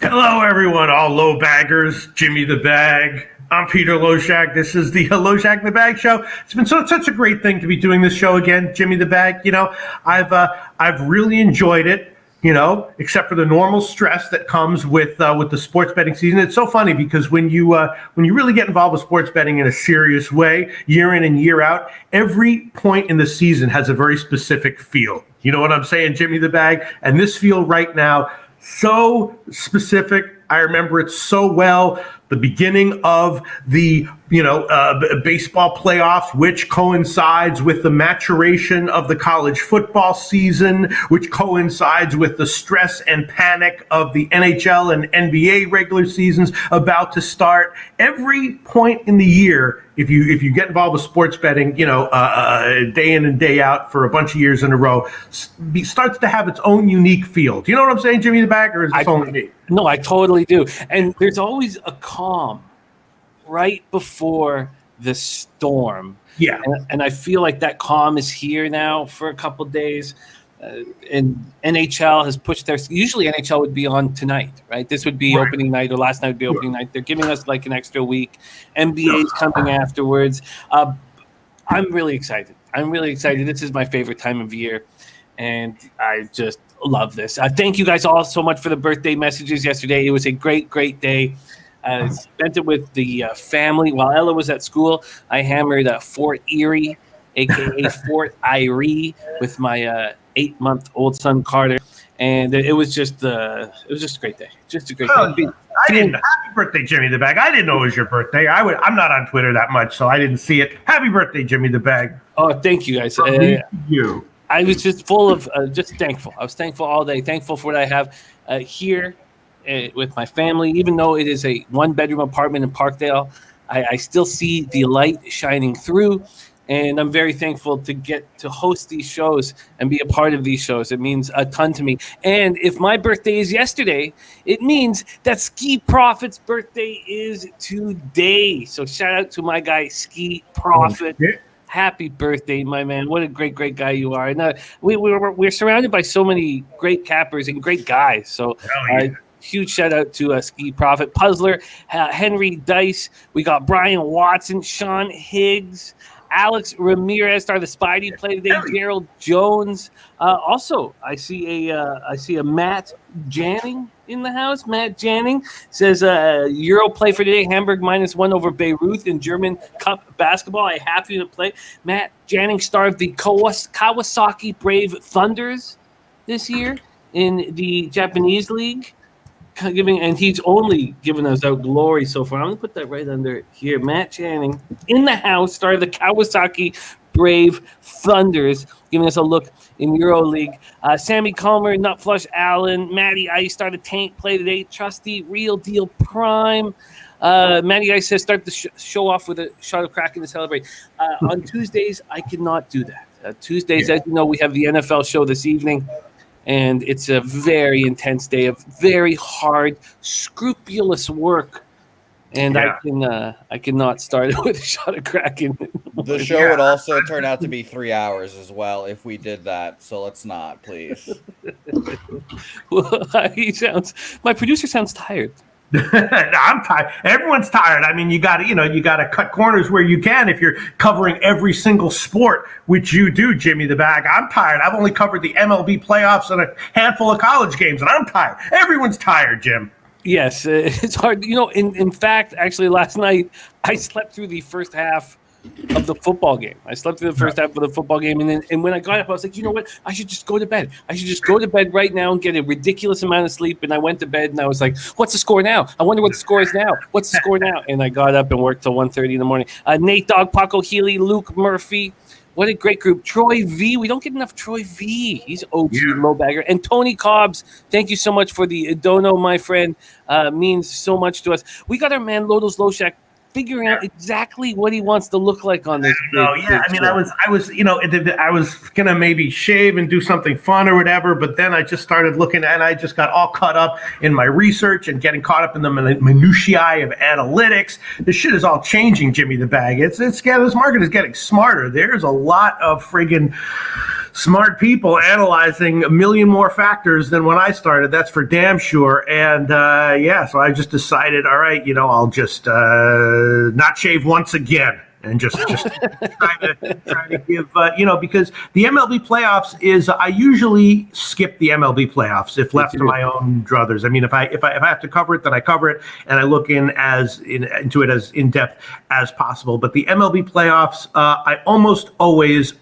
Hello, everyone, all low baggers. Jimmy the Bag. I'm Peter Loshak. This is the Loshak in the Bag show. It's been such a great thing to be doing this show again, Jimmy the Bag. You know, I've really enjoyed it. You know, except for the normal stress that comes with the sports betting season. It's so funny because when you really get involved with sports betting in a serious way, year in and year out, every point in the season has a very specific feel. You know what I'm saying, Jimmy the Bag? And this feel right now, so specific. I remember it so well. The beginning of the baseball playoffs, which coincides with the maturation of the college football season, which coincides with the stress and panic of the NHL and NBA regular seasons about to start. Every point in the year, if you get involved with sports betting, day in and day out for a bunch of years in a row, starts to have its own unique feel. Do you know what I'm saying, Jimmy the Bag, or is this only me? No, I totally do. And there's always a calm right before the storm. Yeah. And I feel like that calm is here now for a couple of days. And NHL has pushed usually NHL would be on tonight, right? This would be opening night, or last night would be opening night. They're giving us like an extra week. NBA is coming afterwards. I'm really excited. This is my favorite time of year. And I just love this. Thank you guys all so much for the birthday messages yesterday. It was a great, great day. I spent it with the family. While Ella was at school, I hammered Fort Erie, a.k.a. Fort Irie, with my 8-month-old son, Carter. And it was just a great day. Just a great day. Happy birthday, Jimmy the Bag. I didn't know it was your birthday. I'm not on Twitter that much, so I didn't see it. Happy birthday, Jimmy the Bag. Oh, thank you, guys. Thank you. I was just full of just thankful. I was thankful all day, thankful for what I have here with my family. Even though it is a one-bedroom apartment in Parkdale, I still see the light shining through, and I'm very thankful to get to host these shows and be a part of these shows. It means a ton to me. And if my birthday is yesterday, it means that Ski Profit's birthday is today. So shout out to my guy, Ski Profit. Okay. Happy birthday, my man. What a great, great guy you are. And we're surrounded by so many great cappers and great guys. So huge shout out to Ski Profit, Puzzler, Henry Dice. We got Brian Watson, Sean Higgs, Alex Ramirez, the Spidey play today, Gerald Jones. Also, I see a Matt Janning in the house. Matt Janning says Euro play for today, Hamburg -1 over Beirut in German Cup basketball. I have you to play. Matt Janning, star of the Kawasaki Brave Thunders this year in the Japanese league. And he's only given us out glory so far. I'm going to put that right under here. Matt Channing in the house, star of the Kawasaki Brave Thunders, giving us a look in EuroLeague. Sammy Calmer, Nutflush Allen, Matty Ice, star of the Taint play today. Trusty, Real Deal Prime. Matty Ice says start the show off with a shot of Kraken to celebrate. On Tuesdays, I cannot do that. Tuesdays, as you know, we have the NFL show this evening. And it's a very intense day of very hard, scrupulous work. And I cannot start it with a shot of Kraken. The show would also turn out to be 3 hours as well if we did that. So let's not, please. Well, my producer sounds tired. I'm tired. Everyone's tired. I mean, you got to cut corners where you can if you're covering every single sport, which you do, Jimmy the Bag. I'm tired. I've only covered the MLB playoffs and a handful of college games, and I'm tired. Everyone's tired, Jim. Yes, it's hard. In fact, actually, last night I slept through the first half of the football game. I slept through the first half of the football game, and when I got up, I was like, you know what? I should just go to bed. I should just go to bed right now and get a ridiculous amount of sleep. And I went to bed, and I was like, what's the score now? I wonder what the score is now. What's the score now? And I got up and worked till 1:30 in the morning. Nate Dogg, Paco Healy, Luke Murphy. What a great group. Troy V. We don't get enough Troy V. He's OG low bagger. And Tony Cobbs, thank you so much for the dono, my friend. Means so much to us. We got our man Lotals Loshak figuring out exactly what he wants to look like on this. I was gonna maybe shave and do something fun or whatever, but then I just started looking and I just got all caught up in my research and getting caught up in the minutiae of analytics. This shit is all changing, Jimmy the Bag. This market is getting smarter. There's a lot of friggin' smart people analyzing a million more factors than when I started. That's for damn sure. And so I just decided, all right, I'll just not shave once again. And just trying to give, because the MLB playoffs is, I usually skip the MLB playoffs if left to my own druthers. I mean, if I have to cover it, then I cover it, and I look into it as in depth as possible. But the MLB playoffs, I almost always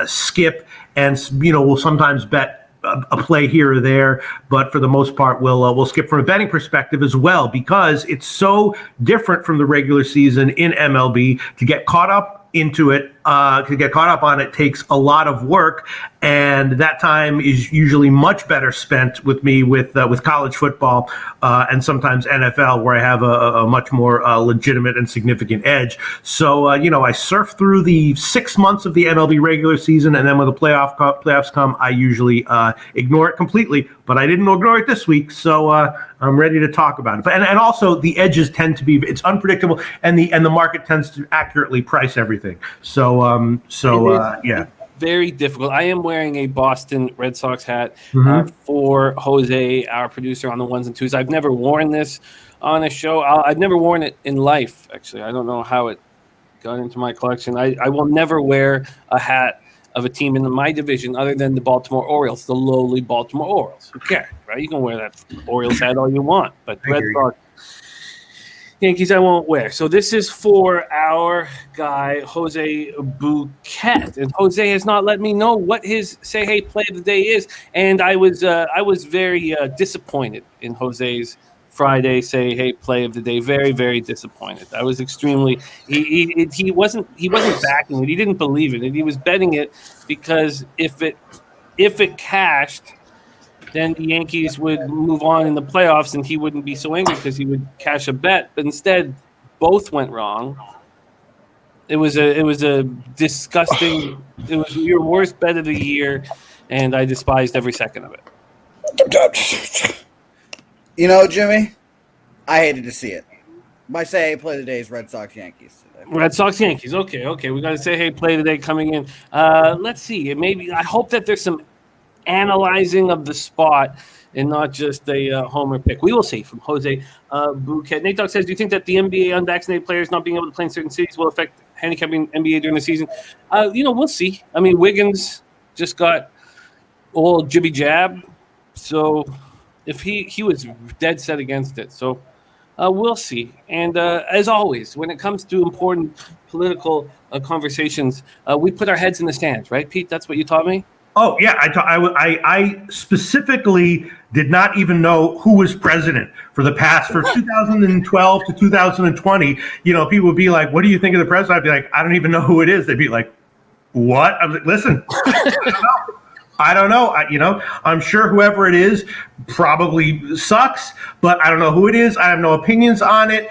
skip, and will sometimes bet a play here or there, but for the most part, we'll skip from a betting perspective as well, because it's so different from the regular season in MLB. To get caught up into it, to get caught up on it takes a lot of work, and that time is usually much better spent with me with college football and sometimes NFL, where I have a much more legitimate and significant edge. So I surf through the 6 months of the MLB regular season, and then when the playoffs come, I usually ignore it completely. But I didn't ignore it this week, so I'm ready to talk about it. But and also the edges tend to be, it's unpredictable, and the market tends to accurately price everything. So very difficult. I am wearing a Boston Red Sox hat for Jose, our producer on the ones and twos. I've never worn this on a show. I've never worn it in life, actually. I don't know how it got into my collection. I will never wear a hat of a team in my division other than the Baltimore Orioles, the lowly Baltimore Orioles. Who cares, right? You can wear that Orioles hat all you want, but Red Sox, Yankees, I won't wear. So this is for our guy, Jose Bouquet. And Jose has not let me know what his Say Hey Play of the Day is. And I was very disappointed in Jose's Friday Say Hey Play of the Day. Very, very disappointed. I was extremely he wasn't backing it. He didn't believe it. And he was betting it because if it cashed, then the Yankees would move on in the playoffs, and he wouldn't be so angry because he would cash a bet. But instead, both went wrong. It was a disgusting. It was your worst bet of the year, and I despised every second of it. Jimmy, I hated to see it. My Say Hey Play of the Day is Red Sox Yankees. Red Sox Yankees. Okay. We got to Say Hey Play today coming in. Let's see. I hope that there's some analyzing of the spot and not just a homer pick. We will see from Jose Bouquet. Nate Dogg says, do you think that the NBA unvaccinated players not being able to play in certain cities will affect handicapping NBA during the season? We'll see. I mean, Wiggins just got old jibby jab, so if he was dead set against it. So we'll see. And as always, when it comes to important political conversations, we put our heads in the stands, right, Pete? That's what you taught me? Oh, yeah. I specifically did not even know who was president for 2012 to 2020. People would be like, what do you think of the president? I'd be like, I don't even know who it is. They'd be like, what? I was like, listen, I don't know. I'm sure whoever it is probably sucks, but I don't know who it is. I have no opinions on it,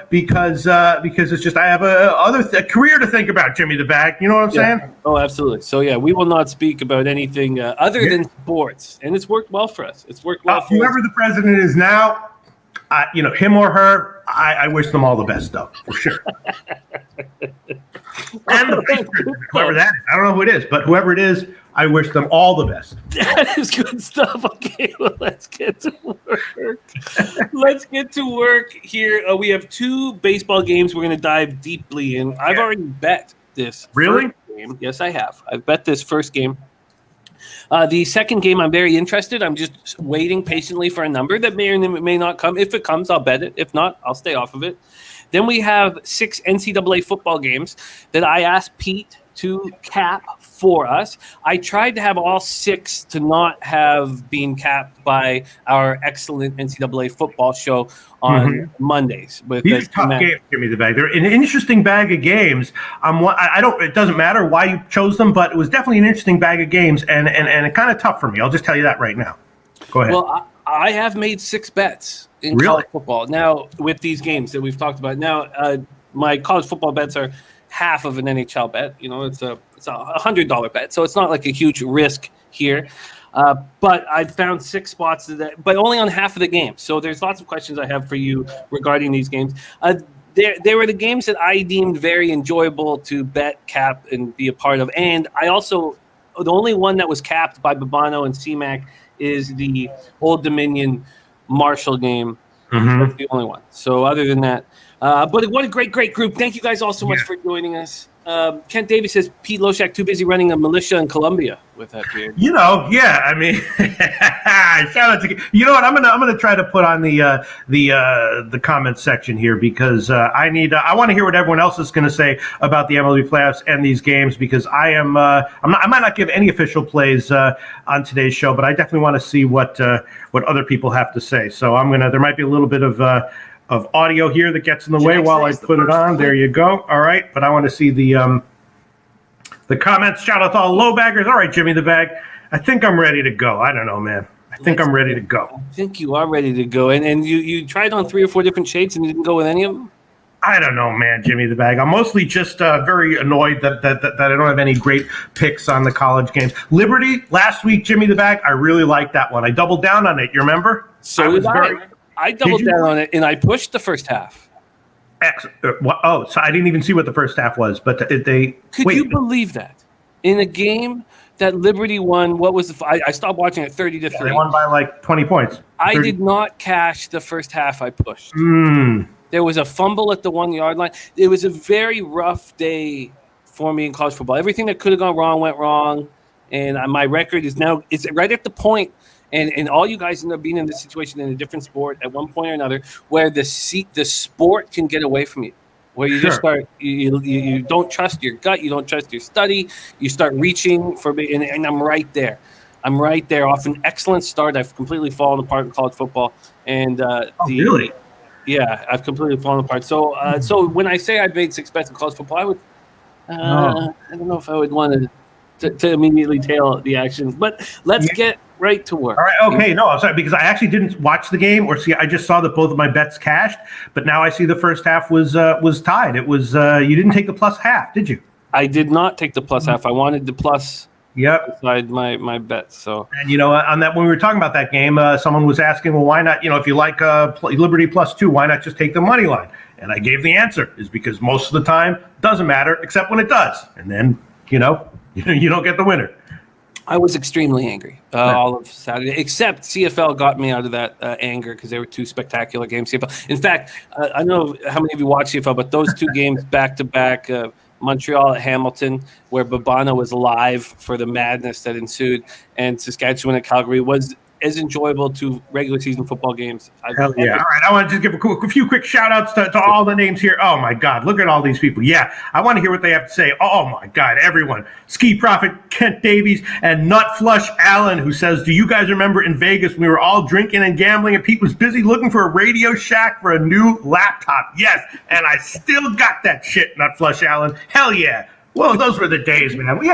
because it's just, I have a career to think about, Jimmy the Bag. You know what I'm saying? Oh, absolutely. So, we will not speak about anything other than sports, and it's worked well for us. It's worked well for whoever the president is now, him or her, I wish them all the best, though, for sure. And the vice president, whoever that is. I don't know who it is, but whoever it is, I wish them all the best. That is good stuff. Okay, well, let's get to work. Here. We have 2 baseball games we're going to dive deeply in. I've already bet this. Really? Game. Yes, I have. I've bet this first game. The second game, I'm very interested. I'm just waiting patiently for a number that may or may not come. If it comes, I'll bet it. If not, I'll stay off of it. Then we have 6 NCAA football games that I asked Pete to cap for us. I tried to have all 6 to not have been capped by our excellent NCAA football show on Mondays. These are tough games, Jimmy the Bag. They're an interesting bag of games. It doesn't matter why you chose them, but it was definitely an interesting bag of games and kind of tough for me. I'll just tell you that right now. Go ahead. Well, I have made 6 bets in college football. Now, with these games that we've talked about. Now, my college football bets are half of an NHL bet. It's a $100 bet, so it's not like a huge risk here. But I found 6 spots but only on half of the game. So there's lots of questions I have for you regarding these games. They were the games that I deemed very enjoyable to bet, cap, and be a part of. And I also the only one that was capped by Babano and CMAC is the Old Dominion Marshall game. That's the only one. So other than that, but what a great group. Thank you guys all so much for joining us. Kent Davis says Pete Loshak too busy running a militia in Colombia with that beard. I mean, shout out to what I'm gonna try to put on the comment section here, because I want to hear what everyone else is gonna say about the MLB playoffs and these games, because I might not give any official plays on today's show, but I definitely want to see what other people have to say. So there might be a little bit of audio here that gets in the way while I put it on. There you go. All right, but I want to see the comments. Shout out to all low baggers. All right, Jimmy the Bag. I think I'm ready to go. I don't know, man. I think I'm ready to go. I think you are ready to go. And you tried on 3 or 4 different shades and you didn't go with any of them? I don't know, man, Jimmy the Bag. I'm mostly just very annoyed that I don't have any great picks on the college games. Liberty last week, Jimmy the Bag. I really liked that one. I doubled down on it. You remember? So I doubled down on it, and I pushed the first half. So I didn't even see what the first half was, but Could you believe that? In a game that Liberty won, what was I stopped watching at 30-3. They won by like 20 points. I did not cash the first half I pushed. There was a fumble at the 1-yard line. It was a very rough day for me in college football. Everything that could have gone wrong went wrong, and my record is right at the point. And all you guys end up being in this situation in a different sport at one point or another, where the sport can get away from you, where you just start you don't trust your gut, you don't trust your study, you start reaching for me, and I'm right there. Off an excellent start. I've completely fallen apart in college football, and really? Yeah, I've completely fallen apart. So when I say I made 6 bets in college football, I would I don't know if I would want to immediately tail the action, but let's get right to work. All right. Okay. No, I'm sorry, because I actually didn't watch the game or see. I just saw that both of my bets cashed, but now I see the first half was tied. It was you didn't take the plus half, did you? I did not take the plus half. I wanted the plus. Yep. Beside my bets. So. And on that, when we were talking about that game, someone was asking, well, why not? If you like Liberty +2, why not just take the money line? And I gave the answer is because most of the time it doesn't matter except when it does, and then you don't get the winner. I was extremely angry all of Saturday, except CFL got me out of that anger because they were 2 spectacular games. CFL. In fact, I don't know how many of you watch CFL, but those 2 games back-to-back, Montreal at Hamilton, where Babano was live for the madness that ensued, and Saskatchewan at Calgary was as enjoyable to regular season football games. Hell yeah. All right. I want to just give a few quick shout outs to all the names here. Oh my God. Look at all these people. Yeah. I want to hear what they have to say. Oh my God. Everyone. Ski Prophet, Kent Davies, and Nut Flush Allen, who says, do you guys remember in Vegas we were all drinking and gambling and Pete was busy looking for a Radio Shack for a new laptop? Yes. And I still got that shit, Nut Flush Allen. Hell yeah. Well, those were the days, man. We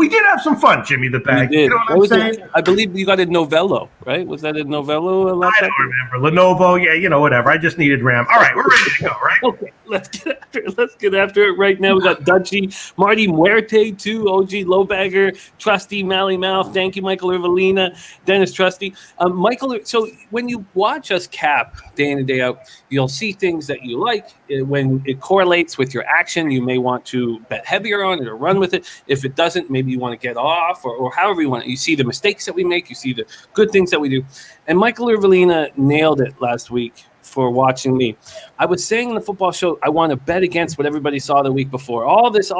did have some fun, Jimmy the Bag. We did. You know what I'm saying? I believe you got a Novello, right? Was that a Novello? I don't remember. Lenovo, yeah, whatever. I just needed RAM. All right, we're ready to go, right? Okay, let's get after it right now. We got Dutchy, Marty Muerte, too, OG Lowbagger, Trusty, Mally Mouth. Thank you, Michael Irvelina, Dennis Trusty. Michael, so when you watch us cap day in and day out, you'll see things that you like. When it correlates with your action, you may want to bet heavier on it or run with it. If it doesn't, maybe you want to get off or however you want it. You see the mistakes that we make, you see the good things that we do. And Michael Irvelina nailed it last week for watching me. I was saying in the football show, I want to bet against what everybody saw the week before. All this,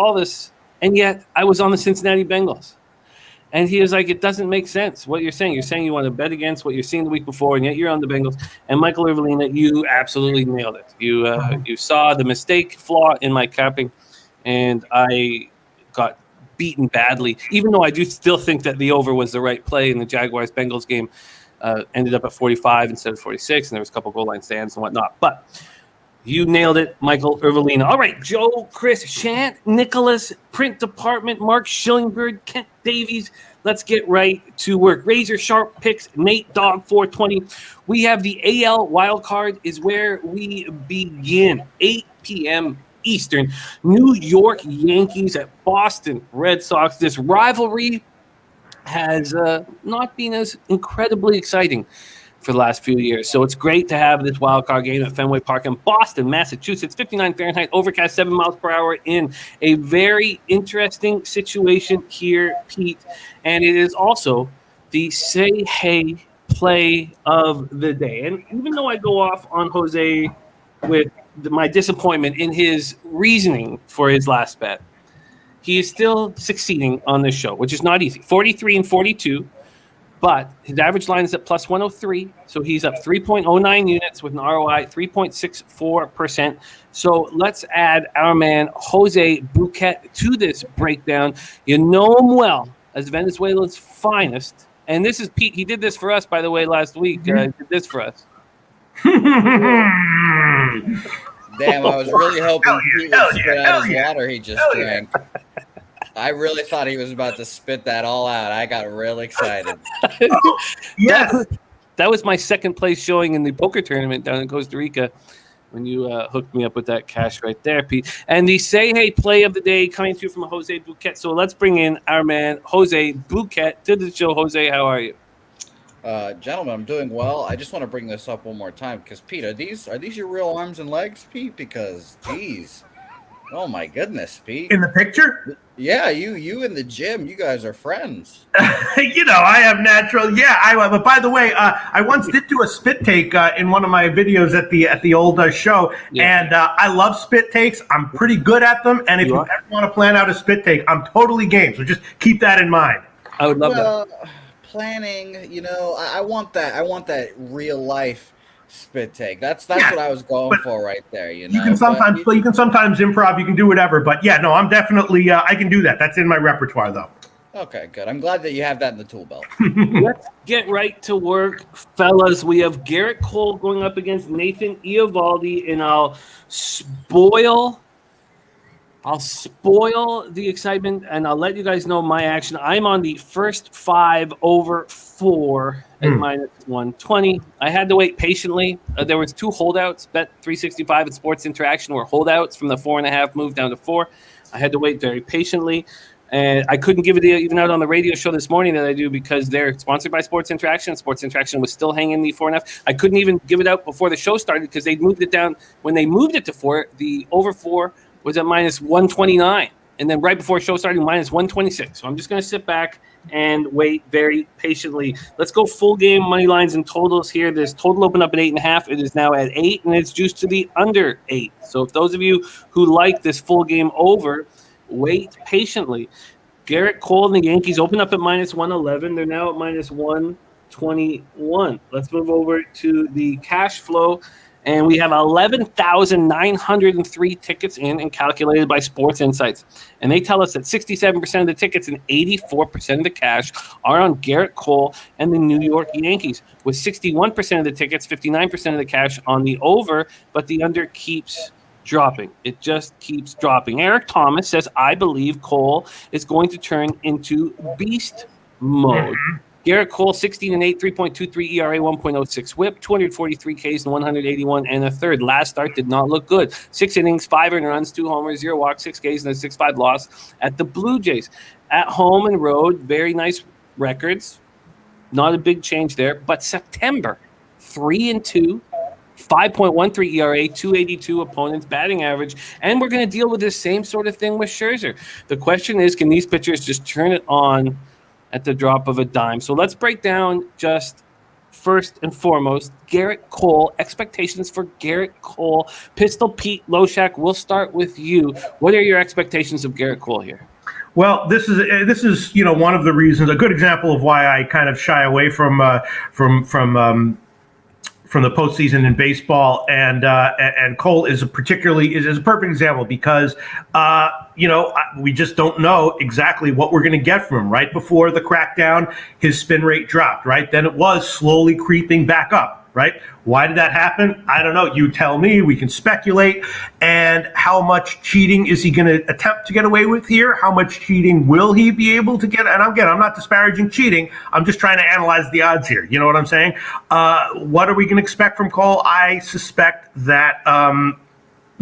and yet I was on the Cincinnati Bengals. And he was like, it doesn't make sense what you're saying. You're saying you want to bet against what you're seeing the week before, and yet you're on the Bengals. And Michael Irvelina, you absolutely nailed it. You saw the mistake flaw in my capping, and I got beaten badly, even though I do still think that the over was the right play in the Jaguars-Bengals game. Ended up at 45 instead of 46, and there was a couple goal line stands and whatnot. But you nailed it, Michael Irvelina. All right, Joe, Chris, Shant, Nicholas, Print Department, Mark Schillingbird, Kent Davies. Let's get right to work. Razor Sharp Picks, Nate Dog 420. We have the AL wildcard is where we begin. 8 p.m. Eastern. New York Yankees at Boston Red Sox. This rivalry has not been as incredibly exciting for the last few years. So it's great to have this wild card game at Fenway Park in Boston, Massachusetts. 59 Fahrenheit, overcast, 7 miles per hour in a very interesting situation here, Pete. And it is also the Say Hey play of the day. And even though I go off on Jose with my disappointment in his reasoning for his last bet, he is still succeeding on this show, which is not easy. 43 and 42. But his average line is at plus 103, so he's up 3.09 units with an ROI 3.64%. So let's add our man Jose Bouquet to this breakdown. You know him well as Venezuela's finest. And this is Pete. He did this for us, by the way, last week. He did this for us. Damn, I was really hoping Pete would spit out his water he just drank. I really thought he was about to spit that all out. I got real excited. Yes. That was my second place showing in the poker tournament down in Costa Rica when you hooked me up with that cash right there, Pete. And the Say Hey play of the day coming to you from Jose Bouquet. So let's bring in our man, Jose Bouquet, to the show. Jose, how are you? Gentlemen, I'm doing well. I just want to bring this up one more time because, Pete, are these your real arms and legs, Pete? Because, geez. Oh, my goodness, Pete. In the picture? Yeah, you in the gym, you guys are friends. I have natural. Yeah, but by the way, I once did do a spit take in one of my videos at the old show, and I love spit takes. I'm pretty good at them, and if you ever want to plan out a spit take, I'm totally game. So just keep that in mind. I would love that. Planning, I want that. I want that real life spit take. That's what I was going for right there. You can sometimes improv. You can do whatever. But yeah, no, I'm definitely I can do that. That's in my repertoire, though. Okay, good. I'm glad that you have that in the tool belt. Let's get right to work, fellas. We have Garrett Cole going up against Nathan Eovaldi, and I'll spoil the excitement, and I'll let you guys know my action. I'm on the first 5 over 4 at minus 120. I had to wait patiently. There was 2 holdouts. Bet 365 and Sports Interaction were holdouts from the 4.5 move down to 4. I had to wait very patiently, and I couldn't give it even out on the radio show this morning that I do because they're sponsored by Sports Interaction. Sports Interaction was still hanging the 4.5. I couldn't even give it out before the show started because they moved it down. When they moved it to 4, the over 4 was at minus 129. And then right before show starting, minus 126. So I'm just going to sit back and wait very patiently. Let's go full game money lines and totals here. This total opened up at 8.5. It is now at 8, and it's juiced to the under 8. So if those of you who like this full game over, wait patiently. Garrett Cole and the Yankees open up at minus 111. They're now at minus 121. Let's move over to the cash flow. And we have 11,903 tickets in and calculated by Sports Insights. And they tell us that 67% of the tickets and 84% of the cash are on Garrett Cole and the New York Yankees, with 61% of the tickets, 59% of the cash on the over, but the under keeps dropping. It just keeps dropping. Eric Thomas says, I believe Cole is going to turn into beast mode. Garrett Cole, 16 and 8, 3.23 ERA, 1.06 WHIP, 243 Ks and 181 and a third. Last start did not look good. 6 innings, 5 earned runs, 2 homers, 0 walks, 6 Ks, and a 6.5 loss at the Blue Jays. At home and road, very nice records. Not a big change there. But September, 3 and 2. 5.13 ERA, 282 opponents, batting average, and we're going to deal with this same sort of thing with Scherzer. The question is, can these pitchers just turn it on at the drop of a dime? So let's break down just first and foremost, Garrett Cole, expectations for Garrett Cole. Pistol Pete Loshak, we'll start with you. What are your expectations of Garrett Cole here? Well, this is one of the reasons, a good example of why I kind of shy away from the postseason in baseball, and Cole is a perfect example because we just don't know exactly what we're going to get from him. Right before the crackdown, his spin rate dropped. Right then, it was slowly creeping back up. Right? Why did that happen? I don't know. You tell me. We can speculate. And how much cheating is he going to attempt to get away with here? How much cheating will he be able to get? And again, I'm not disparaging cheating. I'm just trying to analyze the odds here. You know what I'm saying? What are we going to expect from Cole? I suspect that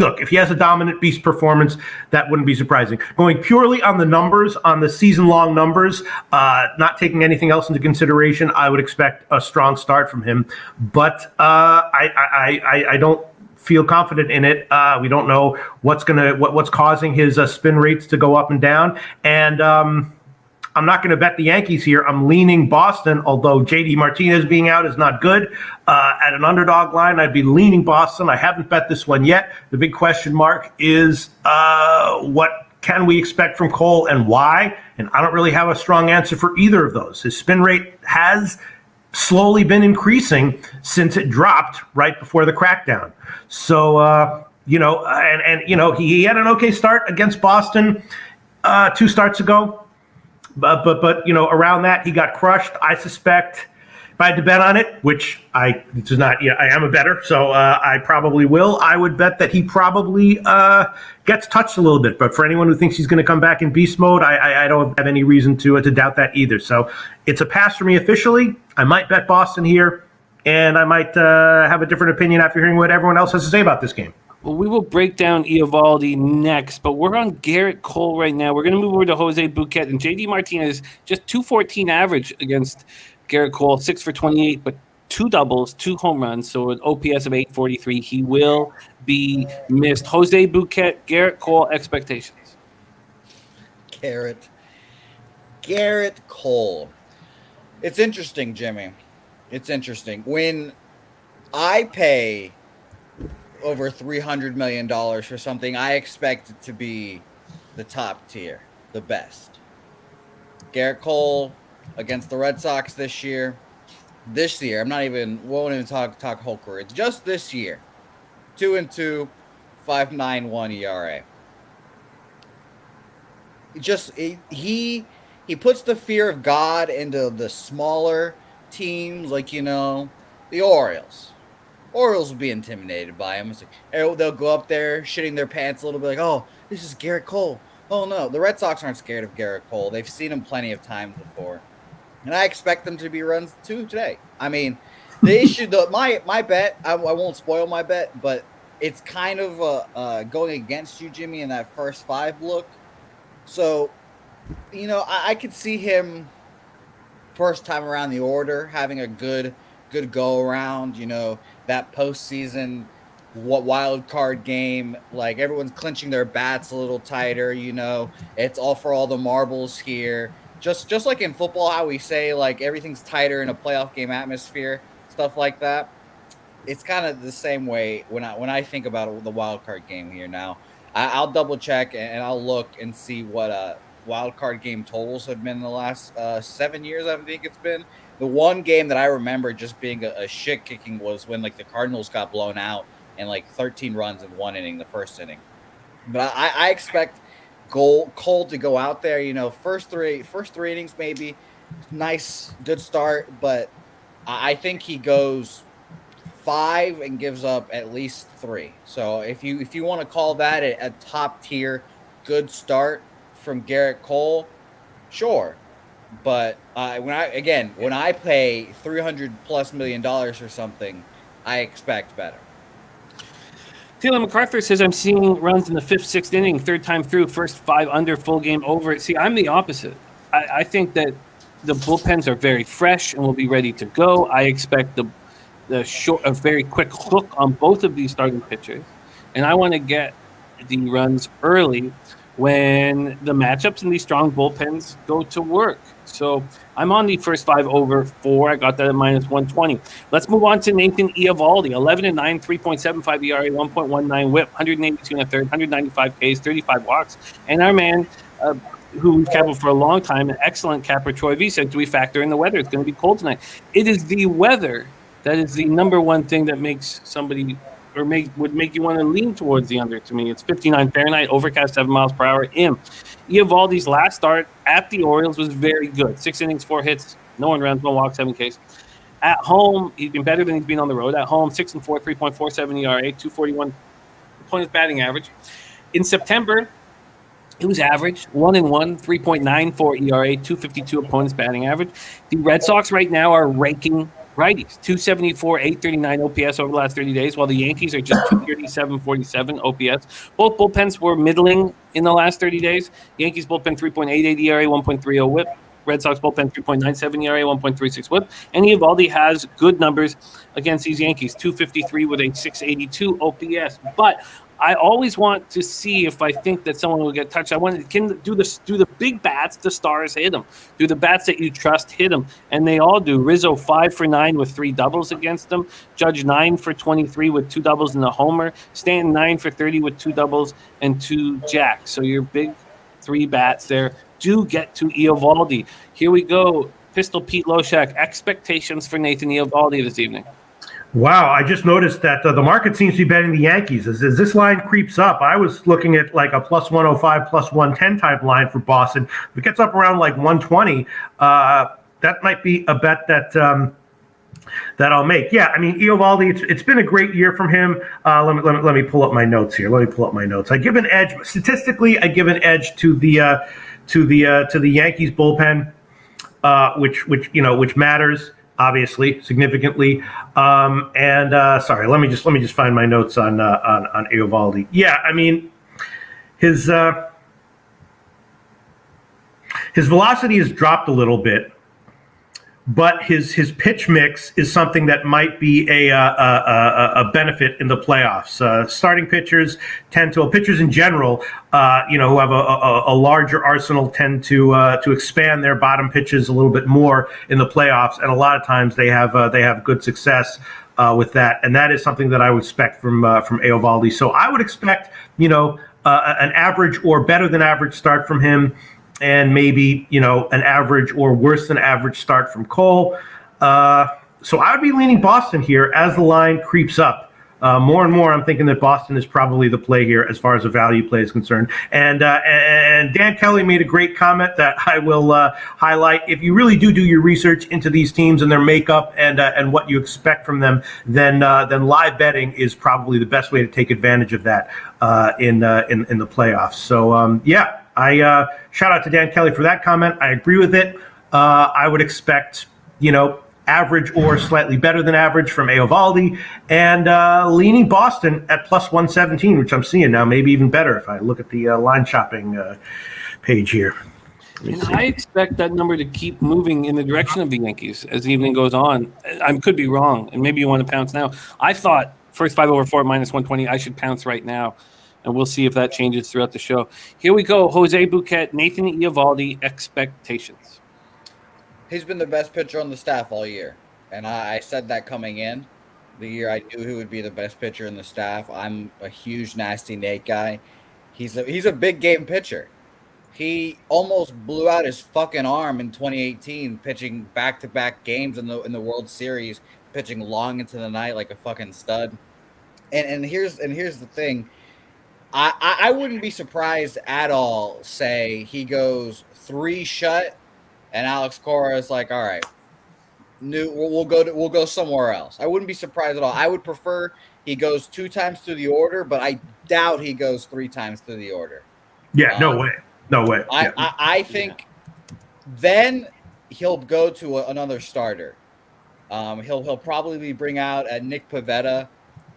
look, if he has a dominant beast performance, that wouldn't be surprising. Going purely on the numbers, on the season-long numbers, not taking anything else into consideration, I would expect a strong start from him. But I don't feel confident in it. We don't know what's causing his spin rates to go up and down. And I'm not going to bet the Yankees here. I'm leaning Boston, although JD Martinez being out is not good. At an underdog line, I'd be leaning Boston. I haven't bet this one yet. The big question mark is what can we expect from Cole and why? And I don't really have a strong answer for either of those. His spin rate has slowly been increasing since it dropped right before the crackdown. So, he had an okay start against Boston 2 starts ago. But around that, he got crushed. I suspect if I had to bet on it, which I am a bettor, so I probably will. I would bet that he probably gets touched a little bit. But for anyone who thinks he's going to come back in beast mode, I don't have any reason to doubt that either. So it's a pass for me officially. I might bet Boston here, and I might have a different opinion after hearing what everyone else has to say about this game. Well, we will break down Eovaldi next, but we're on Garrett Cole right now. We're going to move over to Jose Bouquet, and JD Martinez, just 214 average against Garrett Cole, 6 for 28, but 2 doubles, 2 home runs, so an OPS of 843. He will be missed. Jose Bouquet, Garrett Cole, expectations. Garrett Cole. It's interesting, Jimmy. It's interesting. When I pay over $300 million for something, I expect it to be the top tier, the best. Garrett Cole against the Red Sox this year, won't even talk whole career. It's just this year. 2-2, 5.91 ERA. He puts the fear of God into the smaller teams, like the Orioles. Orioles will be intimidated by him. It's like, they'll go up there shitting their pants a little bit, like, oh, this is Garrett Cole. Oh no, the Red Sox aren't scared of Garrett Cole. They've seen him plenty of times before, and I expect them to be runs too today. I mean, the issue, my bet, I won't spoil my bet, but it's kind of going against you, Jimmy, in that first 5 look. So, I could see him first time around the order having a good go around. That postseason wild card game, like everyone's clinching their bats a little tighter. It's all for all the marbles here. Just like in football, how we say like everything's tighter in a playoff game atmosphere, stuff like that. It's kind of the same way when I think about the wild card game here. Now, I'll double check and I'll look and see what wild card game totals have been in the last 7 years. I think it's been. The one game that I remember just being a shit kicking was when like the Cardinals got blown out and like 13 runs in 1 inning, the first inning. But I expect Cole to go out there, first three innings maybe, nice, good start, but I think he goes 5 and gives up at least 3. So if you want to call that a top tier good start from Garrett Cole, sure. But when I pay $300+ million for something, I expect better. Taylor MacArthur says, I'm seeing runs in the 5th, 6th inning, 3rd time through, first 5 under, full game over. See, I'm the opposite. I think that the bullpens are very fresh and will be ready to go. I expect a very quick hook on both of these starting pitchers, and I want to get the runs early when the matchups in these strong bullpens go to work. So I'm on the first 5 over 4. I got that at -120. Let's move on to Nathan Eovaldi. 11-9, 3.75 ERA, 1.19 WHIP, 182 and a third, 195 Ks, 35 walks. And our man, who we've capped for a long time, an excellent capper, Troy V, said, do we factor in the weather? It's going to be cold tonight. It is the weather that is the number one thing that makes somebody would make you want to lean towards the under. To me, it's 59 Fahrenheit, overcast 7 miles per hour in. Eovaldi's last start at the Orioles was very good. 6 innings, 4 hits, no 1 runs, 1 walk, 7 Ks. At home, he's been better than he's been on the road. At home, 6-4, 3.47 ERA, 241 opponent's batting average. In September, it was average, 1-1, 3.94 ERA, 252 opponent's batting average. The Red Sox right now are ranking Righties, 274, 839 OPS over the last 30 days, while the Yankees are just 237, 47 OPS. Both bullpens were middling in the last 30 days. Yankees bullpen 3.88 ERA, 1.30 WHIP. Red Sox bullpen 3.97 ERA, 1.36 WHIP. And Eovaldi has good numbers against these Yankees, 253 with a 682 OPS. But I always want to see if I think that someone will get touched. I want to do the big bats, the stars hit them. Do the bats that you trust hit them, and they all do. Rizzo 5 for 9 with 3 doubles against them. Judge 9 for 23 with 2 doubles and a homer. Stanton 9 for 30 with 2 doubles and 2 jacks. So your big 3 bats there do get to Eovaldi. Here we go. Pistol Pete Loshak, expectations for Nathan Eovaldi this evening. Wow, I just noticed that the market seems to be betting the Yankees. As this line creeps up, I was looking at like a plus 105, plus 110 type line for Boston. If it gets up around like 120, that might be a bet that I'll make. Yeah, I mean, Eovaldi, it's been a great year from him. Let me pull up my notes here. I give an edge statistically. I give an edge to the Yankees bullpen, which matters. Obviously, significantly, sorry. Let me just find my notes on Eovaldi. Yeah, I mean, his velocity has dropped a little bit, but his pitch mix is something that might be a benefit in the playoffs. Starting pitchers pitchers in general, who have a larger arsenal, tend to expand their bottom pitches a little bit more in the playoffs, and a lot of times they have good success with that, and that is something that I would expect from Eovaldi. So I would expect an average or better than average start from him, and maybe, an average or worse than average start from Cole. So I would be leaning Boston here as the line creeps up. More and more, I'm thinking that Boston is probably the play here as far as a value play is concerned. And Dan Kelly made a great comment that I will highlight. If you really do your research into these teams and their makeup and what you expect from them, then live betting is probably the best way to take advantage of that in the playoffs. So yeah. I shout out to Dan Kelly for that comment. I agree with it. I would expect, average or slightly better than average from Eovaldi, and leaning Boston at plus 117, which I'm seeing now, maybe even better if I look at the line shopping page here. And I expect that number to keep moving in the direction of the Yankees as the evening goes on. I could be wrong, and maybe you want to pounce now. I thought first 5/4 minus 120, I should pounce right now. And we'll see if that changes throughout the show. Here we go. Jose Bouquet, Nathan Eovaldi, expectations. He's been the best pitcher on the staff all year. And I said that coming in. The year I knew he would be the best pitcher in the staff. I'm a huge Nasty Nate guy. He's a big game pitcher. He almost blew out his fucking arm in 2018, pitching back-to-back games in the World Series, pitching long into the night like a fucking stud. And here's the thing. I wouldn't be surprised at all, say he goes 3 shut and Alex Cora is like, all right, we'll go somewhere else. I wouldn't be surprised at all. I would prefer he goes 2 times through the order, but I doubt he goes 3 times through the order. Yeah, no way. I think then he'll go to another starter. He'll probably bring out a Nick Pivetta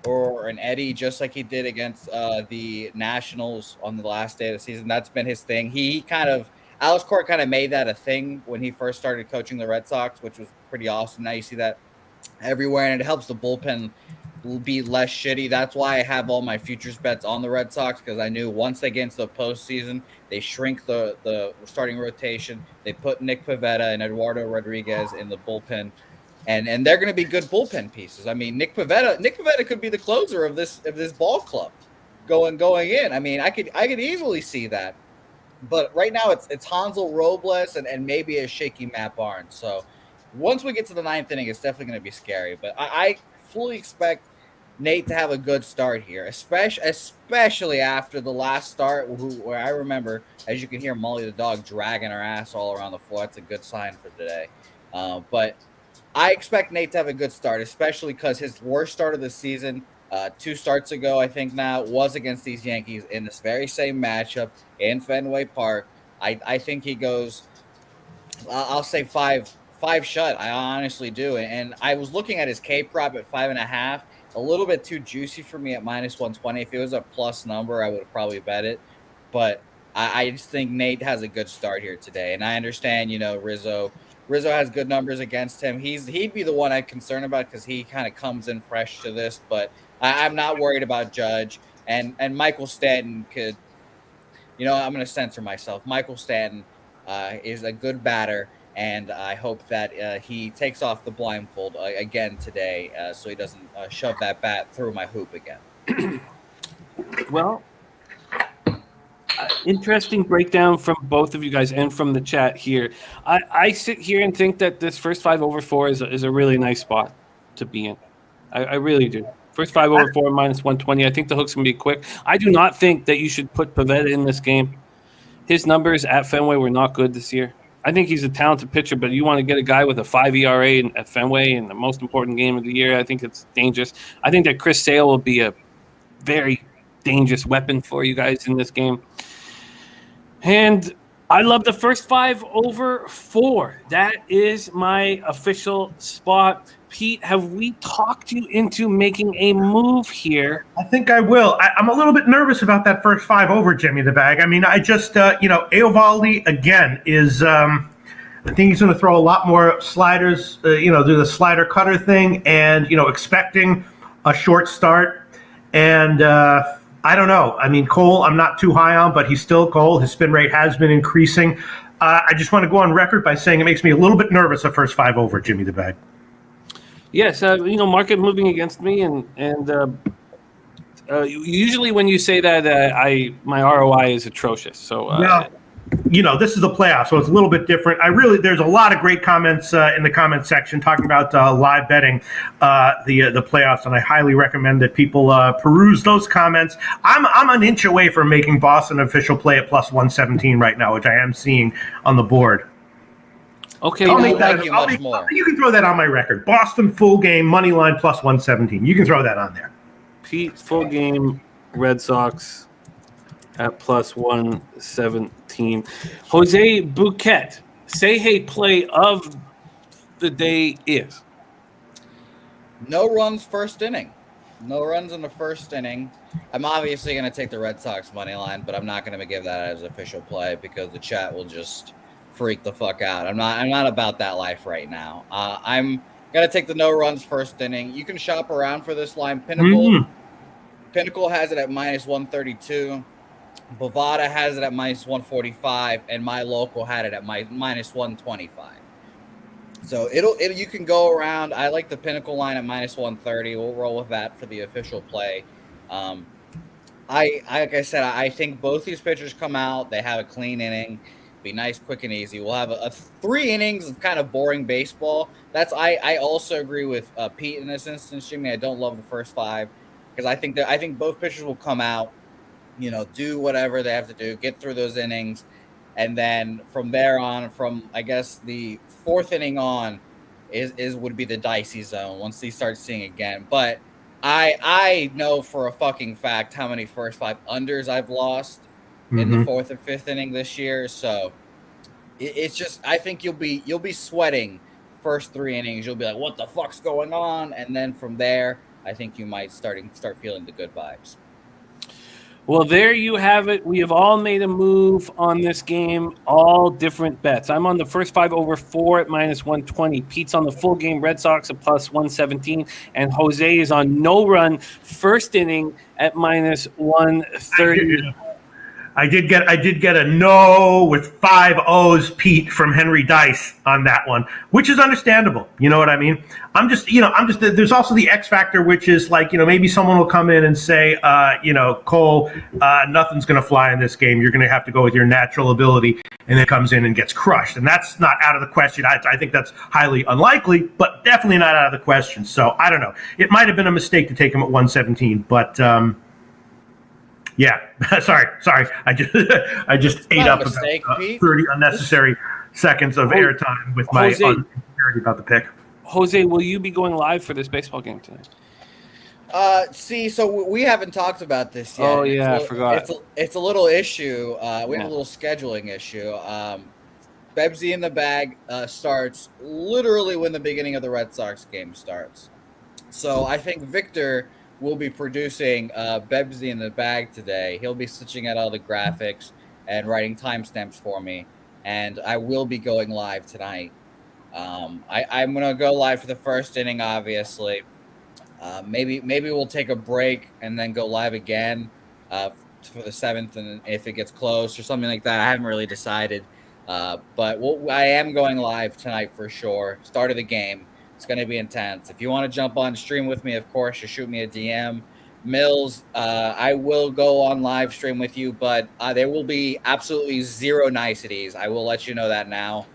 or an Eddie, just like he did against the Nationals on the last day of the season. That's been his thing. Alex Cora kind of made that a thing when he first started coaching the Red Sox, which was pretty awesome. Now you see that everywhere, and it helps the bullpen be less shitty. That's why I have all my futures bets on the Red Sox, because I knew once they get into the postseason, they shrink the starting rotation. They put Nick Pivetta and Eduardo Rodriguez in the bullpen. And they're going to be good bullpen pieces. I mean, Nick Pivetta could be the closer of this ball club going in. I mean, I could easily see that. But right now it's Hansel Robles and maybe a shaky Matt Barnes. So once we get to the 9th inning, it's definitely going to be scary. But I fully expect Nate to have a good start here, especially after the last start, where I remember, as you can hear, Molly the dog dragging her ass all around the floor. That's a good sign for today. But I expect Nate to have a good start, especially because his worst start of the season, 2 starts ago, I think now, was against these Yankees in this very same matchup in Fenway Park. I think he goes, I'll say 5 5 shut. I honestly do. And I was looking at his K prop at 5.5. A little bit too juicy for me at -120. If it was a plus number, I would have probably bet it. But I just think Nate has a good start here today. And I understand, Rizzo has good numbers against him. He'd be the one I'm concerned about because he kind of comes in fresh to this. But I'm not worried about Judge. And Michael Stanton could, I'm going to censor myself. Michael Stanton is a good batter. And I hope that he takes off the blindfold again today so he doesn't shove that bat through my hoop again. Well, interesting breakdown from both of you guys and from the chat here. I sit here and think that this first 5 over 4 is a really nice spot to be in. I really do. First 5 over 4 -120. I think the hook's going to be quick. I do not think that you should put Pivetta in this game. His numbers at Fenway were not good this year. I think he's a talented pitcher, but you want to get a guy with a 5 ERA at Fenway in the most important game of the year. I think it's dangerous. I think that Chris Sale will be a very dangerous weapon for you guys in this game. And I love the first 5 over 4. That is my official spot. Pete, have we talked you into making a move here? I think I will. I'm a little bit nervous about that first 5 over, Jimmy the Bag. I mean, I just, Eovaldi, again, is, I think he's going to throw a lot more sliders, do the slider cutter thing and, expecting a short start. And I don't know. I mean, Cole, I'm not too high on, but he's still Cole. His spin rate has been increasing. I just want to go on record by saying it makes me a little bit nervous, the first 5 over, Jimmy the Bag. Yes, market moving against me, and usually when you say that, my ROI is atrocious. So this is the playoffs, so it's a little bit different. There's a lot of great comments in the comment section talking about live betting the playoffs, and I highly recommend that people peruse those comments. I'm an inch away from making Boston official play at +117 right now, which I am seeing on the board. Okay, you more. You can throw that on my record. Boston full game money line +117. You can throw that on there. Pete full game Red Sox at +117. Jose Bouquet, say hey play of the day is. No runs first inning. No runs in the first inning. I'm obviously going to take the Red Sox money line, but I'm not going to give that as official play because the chat will just freak the fuck out. I'm not about that life right now. I'm gonna take the no runs first inning. You can shop around for this line. Pinnacle has it at -132. Bovada has it at -145, and my local had it at -125. So you can go around. I like the Pinnacle line at -130. We'll roll with that for the official play. Like I said, I think both these pitchers come out. They have a clean inning. Be nice, quick, and easy. We'll have a 3 innings of kind of boring baseball. I also agree with Pete in this instance, Jimmy. I don't love the first 5 because I think both pitchers will come out, do whatever they have to do, get through those innings, and then from there on, from I guess the 4th inning on, would be the dicey zone once they start seeing again. But I know for a fucking fact how many first 5 unders I've lost in the 4th and 5th inning this year. So it's just, I think you'll be sweating first 3 innings. You'll be like, what the fuck's going on? And then from there, I think you might start feeling the good vibes. Well, there you have it. We have all made a move on this game, all different bets. I'm on the first 5 over 4 at -120. Pete's on the full game Red Sox at +117. And Jose is on no run first inning at -130. I did get a no with 5 O's, Pete, from Henry Dice on that one, which is understandable. You know what I mean? There's also the X factor, which is like, maybe someone will come in and say, Cole, nothing's going to fly in this game. You're going to have to go with your natural ability, and then comes in and gets crushed. And that's not out of the question. I think that's highly unlikely, but definitely not out of the question. So I don't know. It might have been a mistake to take him at 117, but, yeah, sorry. I just ate up mistake, about 30 unnecessary seconds of airtime with my insecurity about the pick. Jose, will you be going live for this baseball game tonight? So we haven't talked about this yet. Oh yeah, I forgot. It's a little issue. We have a little scheduling issue. Bebsy in the Bag starts literally when the beginning of the Red Sox game starts. So I think Victor will be producing Bebsy in the Bag today. He'll be stitching out all the graphics and writing timestamps for me. And I will be going live tonight. I'm going to go live for the first inning, obviously. Maybe we'll take a break and then go live again for the seventh, and if it gets close or something like that. I haven't really decided. But I am going live tonight for sure. Start of the game. It's going to be intense. If you want to jump on stream with me, of course, you shoot me a DM. Mills, I will go on live stream with you, but there will be absolutely zero niceties. I will let you know that now.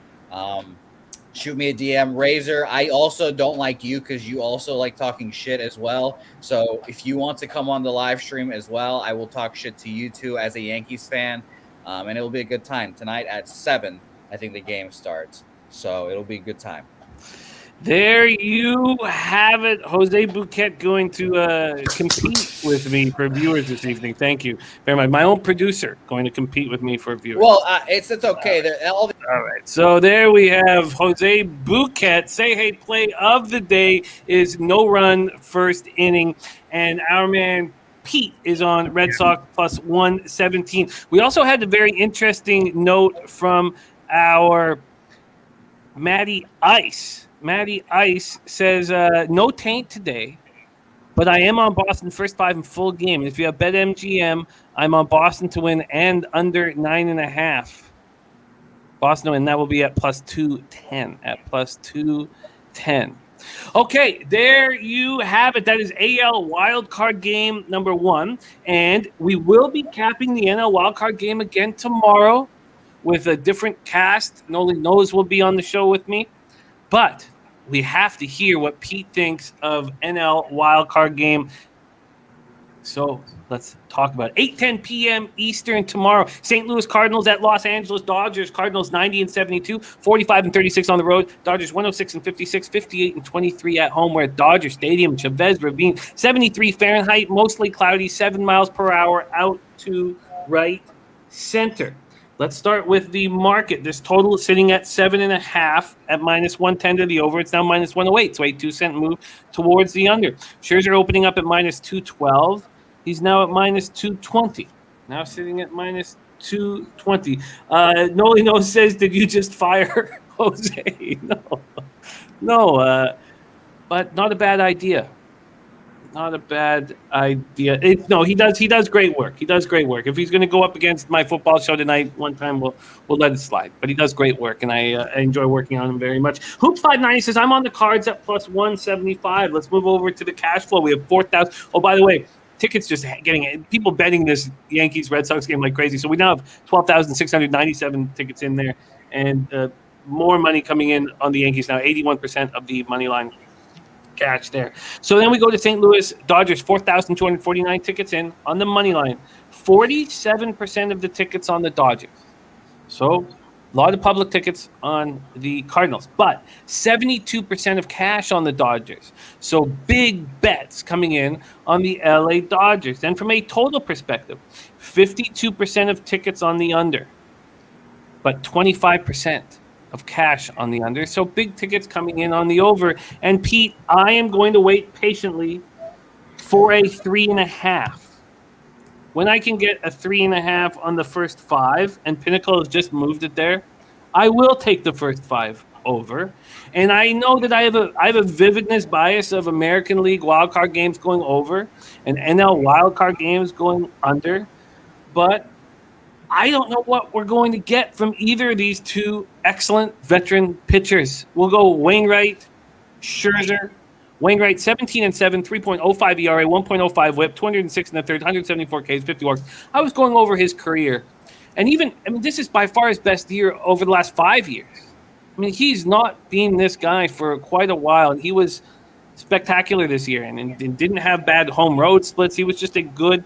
Shoot me a DM. Razor, I also don't like you because you also like talking shit as well. So if you want to come on the live stream as well, I will talk shit to you too as a Yankees fan. And it will be a good time. Tonight at 7, I think the game starts. So it'll be a good time. There you have it. Jose Bouquet going to compete with me for viewers this evening. Thank you very much. My own producer going to compete with me for viewers. Well, it's okay. All right. So there we have Jose Bouquet. Say hey play of the day is no run first inning. And our man Pete is on Red Sox plus 117. We also had a very interesting note from our Matty Ice. Matty Ice says, no taint today, but I am on Boston first 5 in full game. If you have BetMGM, I'm on Boston to win and under 9.5. Boston to win, that will be at plus 210. At plus 210. Okay, there you have it. That is AL wildcard game number 1. And we will be capping the NL wildcard game again tomorrow with a different cast. Only Knows will be on the show with me. But we have to hear what Pete thinks of NL wildcard game. So let's talk about it. 8:10 p.m. Eastern tomorrow. St. Louis Cardinals at Los Angeles Dodgers. Cardinals 90-72, 45-36 on the road. Dodgers 106-56, 58-23 at home. We're at Dodger Stadium. Chavez Ravine, 73 Fahrenheit, mostly cloudy, 7 miles per hour out to right center. Let's start with the market. This total is sitting at 7.5 at minus 110 to the over. It's now minus 108, so a 2-cent move towards the under. Scherzer opening up at minus 212. He's now at minus 220. Now sitting at minus 220. Noli No says, did you just fire Jose? No, but not a bad idea. Not a bad idea. He does great work. He does great work. If he's going to go up against my football show tonight, one time we'll let it slide. But he does great work, and I enjoy working on him very much. Hoops590 says, I'm on the Cards at plus 175. Let's move over to the cash flow. We have 4,000. Oh, by the way, tickets just getting people betting this Yankees Red Sox game like crazy. So we now have 12,697 tickets in there, and more money coming in on the Yankees now. 81% of the money line catch there. So then we go to St. Louis Dodgers, 4,249 tickets in on the money line. 47% of the tickets on the Dodgers. So a lot of public tickets on the Cardinals, but 72% of cash on the Dodgers. So big bets coming in on the LA Dodgers. Then from a total perspective, 52% of tickets on the under, but 25% of cash on the under. So big tickets coming in on the over. And Pete, I am going to wait patiently for a 3.5. When I can get a 3.5 on the first 5, and Pinnacle has just moved it there, I will take the first 5 over. And I know that I have a vividness bias of American League wildcard games going over and NL wildcard games going under, but I don't know what we're going to get from either of these two excellent veteran pitchers. We'll go Wainwright, Scherzer. Wainwright, 17-7, 3.05 ERA, 1.05 WHIP, 206 in the third, 174 Ks, 50 walks. I was going over his career, and this is by far his best year over the last 5 years. I mean, he's not been this guy for quite a while, and he was spectacular this year, and didn't have bad home road splits. He was just a good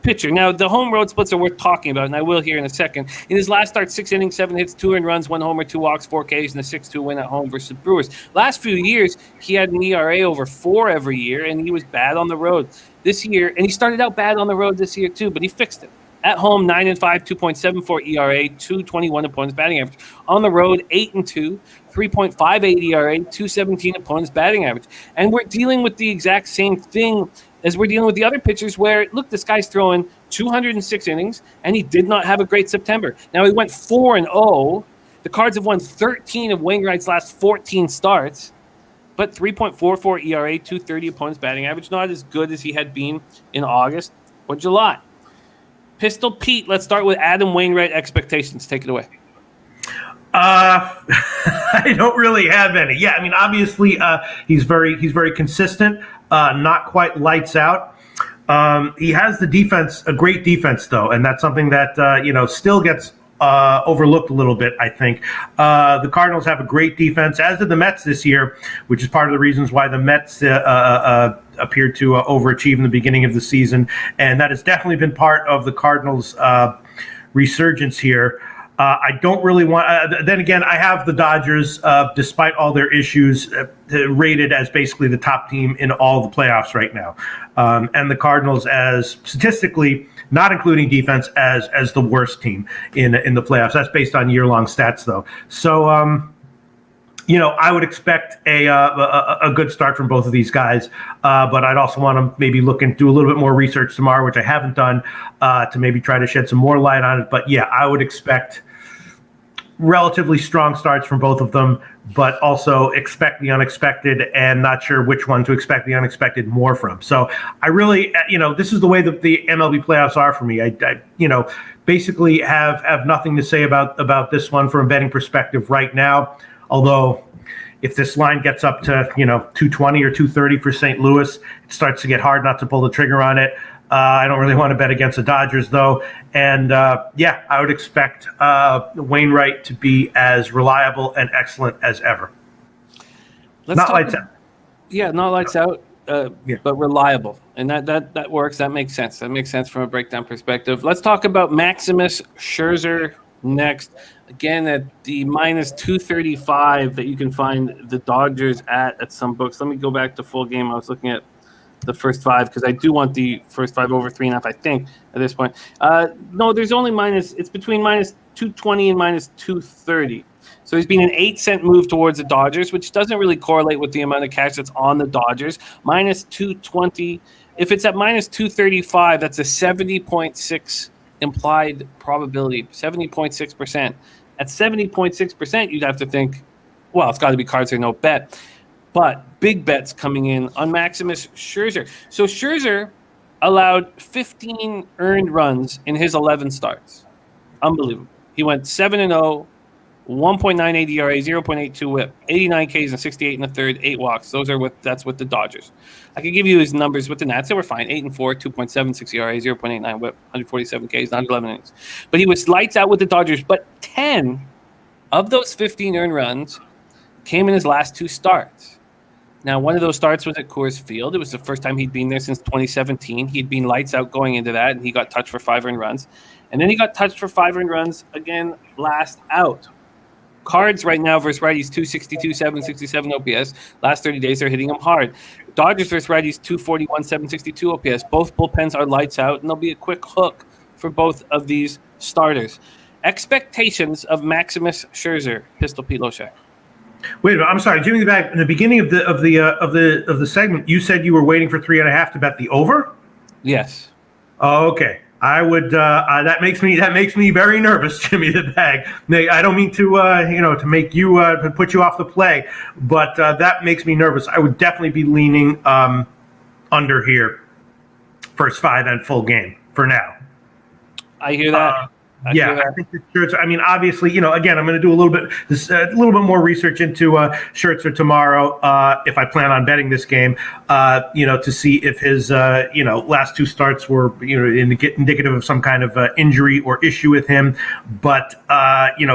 pitcher. Now, the home road splits are worth talking about, and I will here in a second. In his last start, 6 innings, 7 hits, 2 earned runs, 1 homer, 2 walks, 4 Ks, and a 6-2 win at home versus the Brewers. Last few years, he had an ERA over 4 every year, and he was bad on the road this year. And he started out bad on the road this year, too, but he fixed it. At home, 9-5, 2.74 ERA, 2.21 opponents batting average. On the road, 8-2, 3.58 ERA, 2.17 opponents batting average. And we're dealing with the exact same thing as we're dealing with the other pitchers where, look, this guy's throwing 206 innings, and he did not have a great September. Now, he went 4-0. The Cards have won 13 of Wainwright's last 14 starts, but 3.44 ERA, 2.30 opponents batting average, not as good as he had been in August or July. Pistol Pete, let's start with Adam Wainwright expectations. Take it away. I don't really have any. Yeah, I mean, obviously, he's very consistent. Not quite lights out. He has the defense, a great defense, though, and that's something that still gets overlooked a little bit, I think. The Cardinals have a great defense, as did the Mets this year, which is part of the reasons why the Mets appeared to overachieve in the beginning of the season, and that has definitely been part of the Cardinals' resurgence here. I don't really want. Then again, I have the Dodgers, despite all their issues, rated as basically the top team in all the playoffs right now, and the Cardinals as statistically, not including defense, as the worst team in the playoffs. That's based on year-long stats, though. So, I would expect a good start from both of these guys, but I'd also want to maybe look and do a little bit more research tomorrow, which I haven't done, to maybe try to shed some more light on it. But yeah, I would expect relatively strong starts from both of them, but also expect the unexpected, and not sure which one to expect the unexpected more from. So I really, this is the way that the MLB playoffs are for me. I basically have nothing to say about this one from a betting perspective right now. Although, if this line gets up to 220 or 230 for St. Louis, it starts to get hard not to pull the trigger on it. I don't really want to bet against the Dodgers, though. And, I would expect Wainwright to be as reliable and excellent as ever. Not lights out. Yeah, not lights out, but reliable. And that works. That makes sense. That makes sense from a breakdown perspective. Let's talk about Maximus Scherzer next. Again, at the minus 235 that you can find the Dodgers at some books. Let me go back to full game. I was looking at the first five because I do want the first five over 3.5, I think, at this point. No, there's only it's between minus 220 and minus 230. So there's been an 8-cent move towards the Dodgers, which doesn't really correlate with the amount of cash that's on the Dodgers. Minus 220. If it's at minus 235, that's a 70.6 implied probability, 70.6%. At 70.6%, you'd have to think, well, it's got to be cards or no bet. But big bets coming in on Maximus Scherzer. So Scherzer allowed 15 earned runs in his 11 starts. Unbelievable. He went 7-0, 1.98 ERA, 0.82 WHIP, 89 Ks and 68 in the third, 8 walks. That's with the Dodgers. I could give you his numbers with the Nats. They were fine. 8-4, 2.76 ERA, 0.89 WHIP, 147 Ks, 111 innings. But he was lights out with the Dodgers. But 10 of those 15 earned runs came in his last 2 starts. Now, one of those starts was at Coors Field. It was the first time he'd been there since 2017. He'd been lights out going into that, and he got touched for 5 earned runs. And then he got touched for 5 earned runs again last out. Cards right now versus righties, 262, 767 OPS. Last 30 days, they're hitting him hard. Dodgers versus righties, 241, 762 OPS. Both bullpens are lights out, and there'll be a quick hook for both of these starters. Expectations of Maximus Scherzer, Pistol Pete Loshak. Wait a minute, I'm sorry, Jimmy. Back in the beginning of the segment, you said you were waiting for 3.5 to bet the over. Yes. Oh, okay. I would. That makes me very nervous, Jimmy the Bag. I don't mean to to make you to put you off the play, but that makes me nervous. I would definitely be leaning under here, first 5 and full game for now. I hear that. I think the Scherzer. I mean, obviously, again, I'm going to do a little bit more research into Scherzer tomorrow if I plan on betting this game. To see if his last 2 starts were indicative of some kind of injury or issue with him. But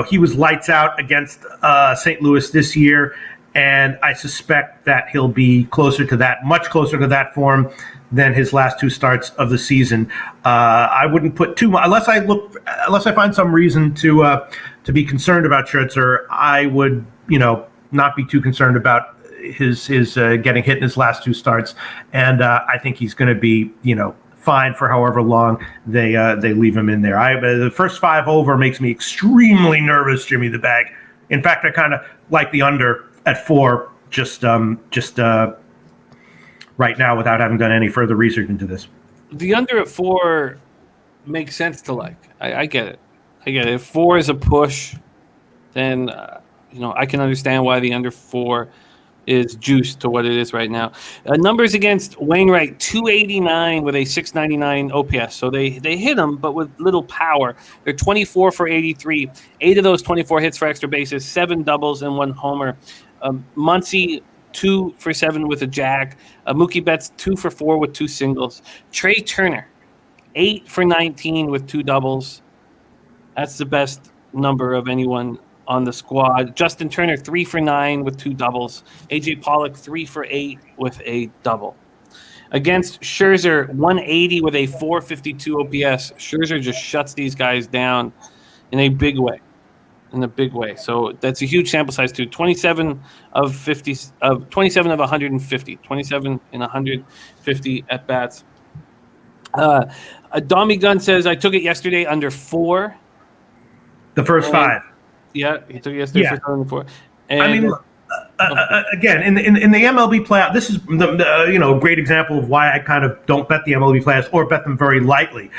he was lights out against St. Louis this year, and I suspect that he'll be much closer to that form than his last 2 starts of the season. I wouldn't put too much unless I find some reason to be concerned about Scherzer. I would not be too concerned about his getting hit in his last 2 starts, and I think he's going to be fine for however long they leave him in there. The first 5 over makes me extremely nervous, Jimmy the Bag. In fact, I kind of like the under at 4, just right now without having done any further research into this. The under at 4 makes sense to like. I get it. If 4 is a push, then I can understand why the under 4 is juiced to what it is right now. Numbers against Wainwright, 289 with a 699 OPS. So they hit him, but with little power. They're 24 for 83. 8 of those 24 hits for extra bases, 7 doubles and 1 homer. Muncy, 2 for 7 with a jack. Mookie Betts, 2 for 4 with 2 singles. Trey Turner, 8 for 19 with 2 doubles. That's the best number of anyone on the squad. Justin Turner, 3 for 9 with 2 doubles. AJ Pollock, 3 for 8 with a double. Against Scherzer, 180 with a 452 OPS. Scherzer just shuts these guys down in a big way. So that's a huge sample size too. 27 of 150. 27 in 150 at bats. Dommy Gunn says, I took it yesterday under 4. The first 5. Yeah, he took it yesterday for under 4. And, I mean, look, again, in the MLB playoff, this is a great example of why I kind of don't bet the MLB playoffs or bet them very lightly.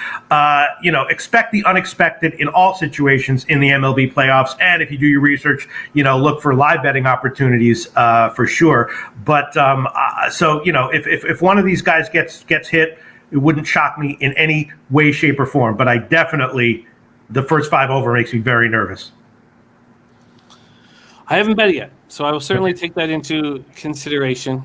Expect the unexpected in all situations in the MLB playoffs, and if you do your research, look for live betting opportunities for sure. But if one of these guys gets hit, it wouldn't shock me in any way, shape, or form. But I definitely, the first 5 over makes me very nervous. I haven't bet it yet, so I will certainly take that into consideration.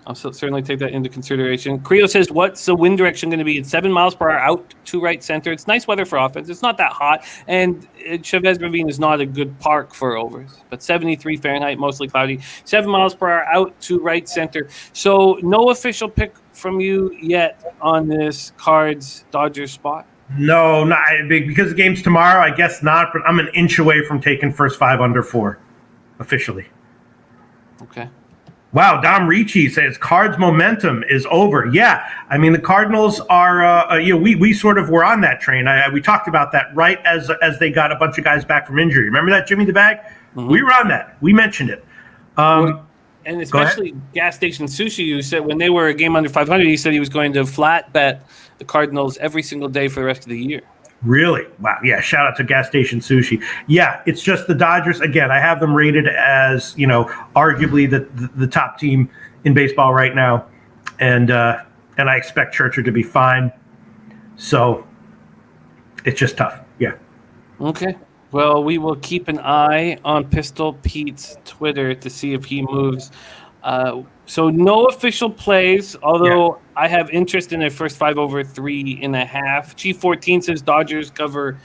Creo says, what's the wind direction going to be? It's 7 miles per hour out to right center. It's nice weather for offense. It's not that hot, and Chavez Ravine is not a good park for overs, but 73 Fahrenheit, mostly cloudy. 7 miles per hour out to right center. So no official pick from you yet on this Cards-Dodgers spot? No, not because the game's tomorrow. I guess not, but I'm an inch away from taking first 5 under 4 officially. Okay. Wow, Dom Ricci says Cards momentum is over. Yeah, I mean the Cardinals are. We sort of were on that train. We talked about that right as they got a bunch of guys back from injury. Remember that, Jimmy the Bag? Mm-hmm. We were on that. We mentioned it. And especially Gas Station Sushi, who said when they were a game under 500, he said he was going to flat bet the Cardinals every single day for the rest of the year. Really? Wow. Yeah. Shout out to Gas Station Sushi. Yeah. It's just the Dodgers. Again, I have them rated as, arguably the top team in baseball right now. And I expect Scherzer to be fine. So it's just tough. Yeah. Okay. Well, we will keep an eye on Pistol Pete's Twitter to see if he moves. So no official plays, although I have interest in a first 5 over 3.5. Chief 14 says Dodgers cover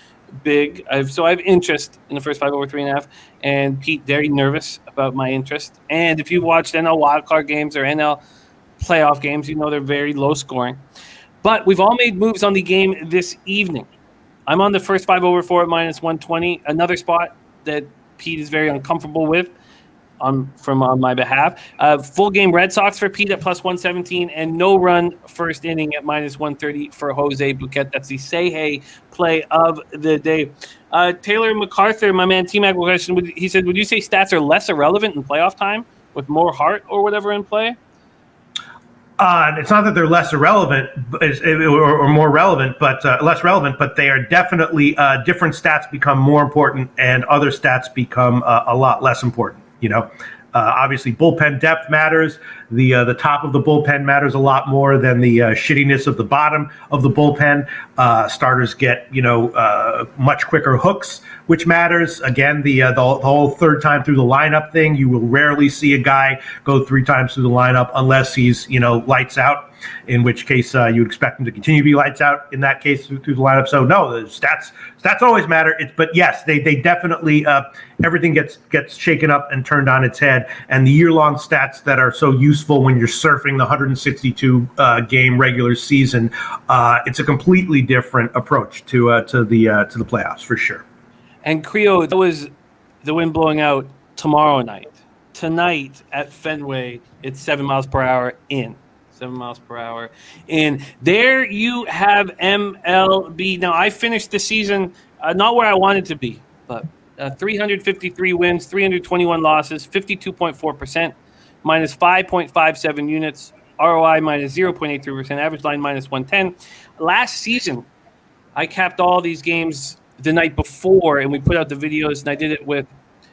big. I have interest in the first 5 over 3.5. And Pete, very nervous about my interest. And if you've watched NL wildcard games or NL playoff games, they're very low scoring. But we've all made moves on the game this evening. I'm on the first 5 over 4 at -120. Another spot that Pete is very uncomfortable with. On my behalf. Full game Red Sox for Pete at +117 and no run first inning at -130 for Jose Bouquet. That's the say hey play of the day. Taylor MacArthur, my man T-Mac question, he said, would you say stats are less irrelevant in playoff time with more heart or whatever in play? It's not that they're less irrelevant or more relevant, but less relevant, but they are definitely different stats become more important and other stats become a lot less important. Obviously bullpen depth matters. The top of the bullpen matters a lot more than the shittiness of the bottom of the bullpen. Starters get much quicker hooks, which matters. Again, the whole third time through the lineup thing. You will rarely see a guy go 3 times through the lineup unless he's lights out. In which case you expect him to continue to be lights out in that case through the lineup. So no, the stats always matter. But yes, they definitely everything gets shaken up and turned on its head. And the year-long stats that are so useful when you're surfing the 162 game regular season, it's a completely different approach to the playoffs for sure. And Creo, that was the wind blowing out tomorrow night. Tonight at Fenway, it's 7 miles per hour in. 7 miles per hour. And there you have MLB. Now, I finished the season not where I wanted to be, but 353 wins, 321 losses, 52.4%, minus 5.57 units, ROI minus 0.83%, average line minus 110. Last season, I capped all these games the night before, and we put out the videos, and I did it with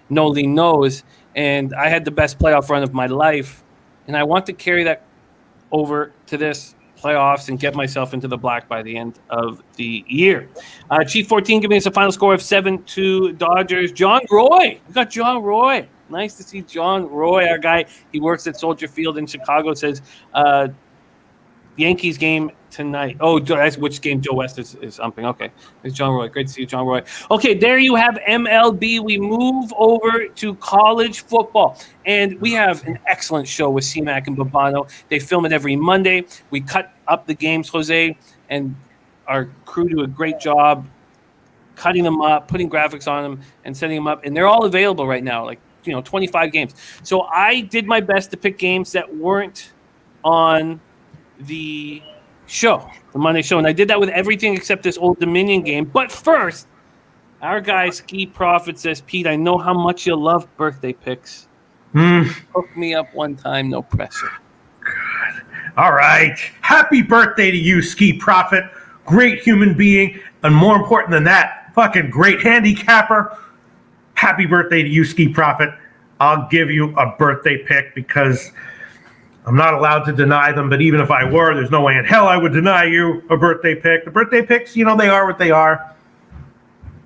No Lean Nose, and I had the best playoff run of my life. And I want to carry that over to this playoffs and get myself into the black by the end of the year. Chief 14 giving us a final score of 7-2 Dodgers. John Roy. We got John Roy. Nice to see John Roy, our guy. He works at Soldier Field in Chicago, says Yankees game tonight. Oh, that's which game Joe West is umping. Okay. There's John Roy. Great to see you, John Roy. Okay, there you have MLB. We move over to college football. And we have an excellent show with C-Mac and Babano. They film it every Monday. We cut up the games, Jose, and our crew do a great job cutting them up, putting graphics on them, and setting them up. And they're all available right now, 25 games. So I did my best to pick games that weren't on the show, the Monday show, and I did that with everything except this Old Dominion game. But first, our guy Ski Prophet says, Pete, I know how much you love birthday picks. Hook me up one time, no pressure. God. All right. Happy birthday to you, Ski Prophet. Great human being, and more important than that, fucking great handicapper. Happy birthday to you, Ski Prophet. I'll give you a birthday pick because I'm not allowed to deny them, but even if I were, there's no way in hell I would deny you a birthday pick. The birthday picks, they are what they are.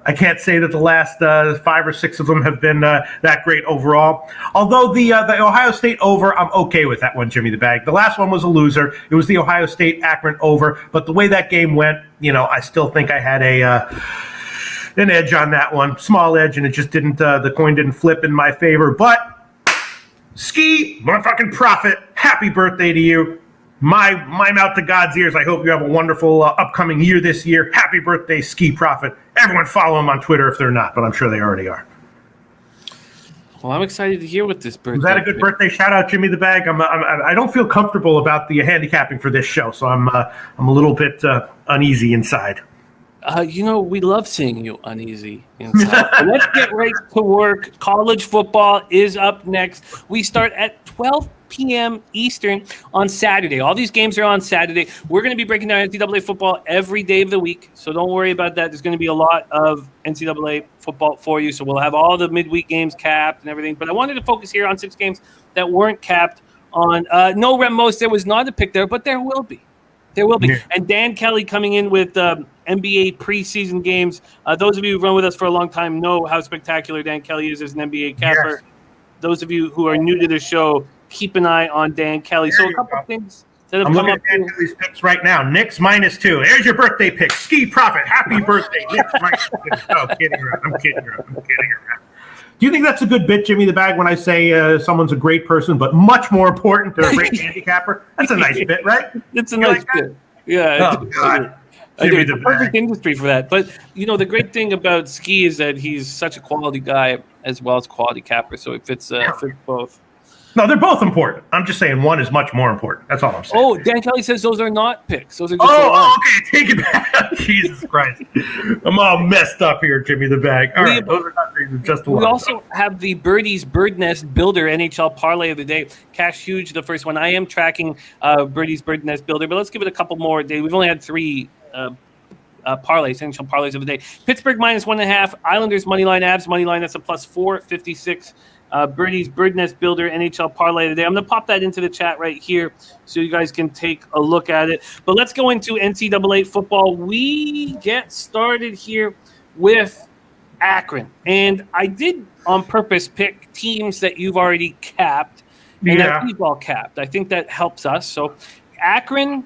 I can't say that the last 5 or 6 of them have been that great overall. Although the Ohio State over, I'm okay with that one, Jimmy the Bag. The last one was a loser. It was the Ohio State Akron over. But the way that game went, I still think I had an edge on that one. Small edge, and it just didn't, the coin didn't flip in my favor. But Ski, motherfucking Prophet, happy birthday to you. My mouth to God's ears. I hope you have a wonderful upcoming year this year. Happy birthday, Ski Prophet. Everyone follow him on Twitter if they're not, but I'm sure they already are. Well, I'm excited to hear what this birthday. Was that a good birthday shout out, Jimmy the Bag? I don't feel comfortable about the handicapping for this show, so I'm a little bit uneasy inside. We love seeing you uneasy inside. So let's get right to work. College football is up next. We start at 12 p.m. Eastern on Saturday. All these games are on Saturday. We're going to be breaking down NCAA football every day of the week, so don't worry about that. There's going to be a lot of NCAA football for you, so we'll have all the midweek games capped and everything. But I wanted to focus here on 6 games that weren't capped on. No Remos, there was not a pick there, but there will be. There will be. Yeah. And Dan Kelly coming in with NBA preseason games. Those of you who've run with us for a long time know how spectacular Dan Kelly is as an NBA capper. Yes. Those of you who are new to the show, keep an eye on Dan Kelly. So a couple of things that have come up. I'm looking at Dan Kelly's picks right now. Knicks -2. There's your birthday pick. Ski Prophet. Happy birthday. Knicks -2. Oh, kidding around. I'm kidding around. Do you think that's a good bit, Jimmy the Bag, when I say someone's a great person, but much more important, they're a great handicapper? That's a nice bit, right? It's a nice bit. Yeah. Oh, God. It's a perfect industry for that. But, the great thing about Ski is that he's such a quality guy as well as quality capper, so it fits both. No, they're both important. I'm just saying one is much more important. That's all I'm saying. Oh, Dan Kelly says those are not picks. Those are just okay. Take it back. Jesus Christ. I'm all messed up here, Jimmy the Bag. All right, those are not picks. Just we also have the Birdie's Bird Nest Builder NHL Parlay of the Day. Cash huge, the first one. I am tracking Birdie's Bird Nest Builder, but let's give it a couple more days. We've only had 3 parlays, NHL parlays of the day. Pittsburgh -1.5, Islanders moneyline, Avs moneyline. That's a +456. Birdie's Bird Nest Builder NHL Parlay today. I'm going to pop that into the chat right here so you guys can take a look at it. But let's go into NCAA football. We get started here with Akron. And I did on purpose pick teams that you've already capped and that we've all capped. I think that helps us. So Akron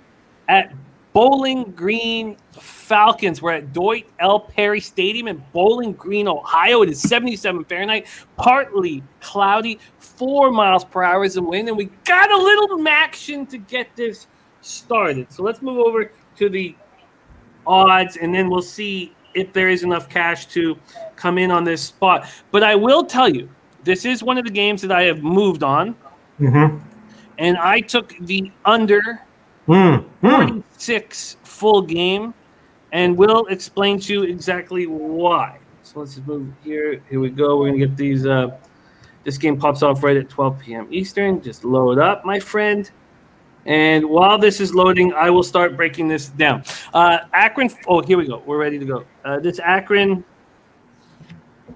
at Bowling Green Falcons. We're at Dwight L. Perry Stadium in Bowling Green, Ohio. It is 77 Fahrenheit, partly cloudy, 4 miles per hour is the wind, and we got a little action to get this started. So let's move over to the odds, and then we'll see if there is enough cash to come in on this spot. But I will tell you, this is one of the games that I have moved on. Mm-hmm. and I took the under 46 full game, and we'll explain to you exactly why. So let's just move here. Here we go. We're going to get these. This game pops off right at 12 p.m. Eastern. Just load up, my friend. And while this is loading, I will start breaking this down. Akron. Oh, here we go. We're ready to go. This Akron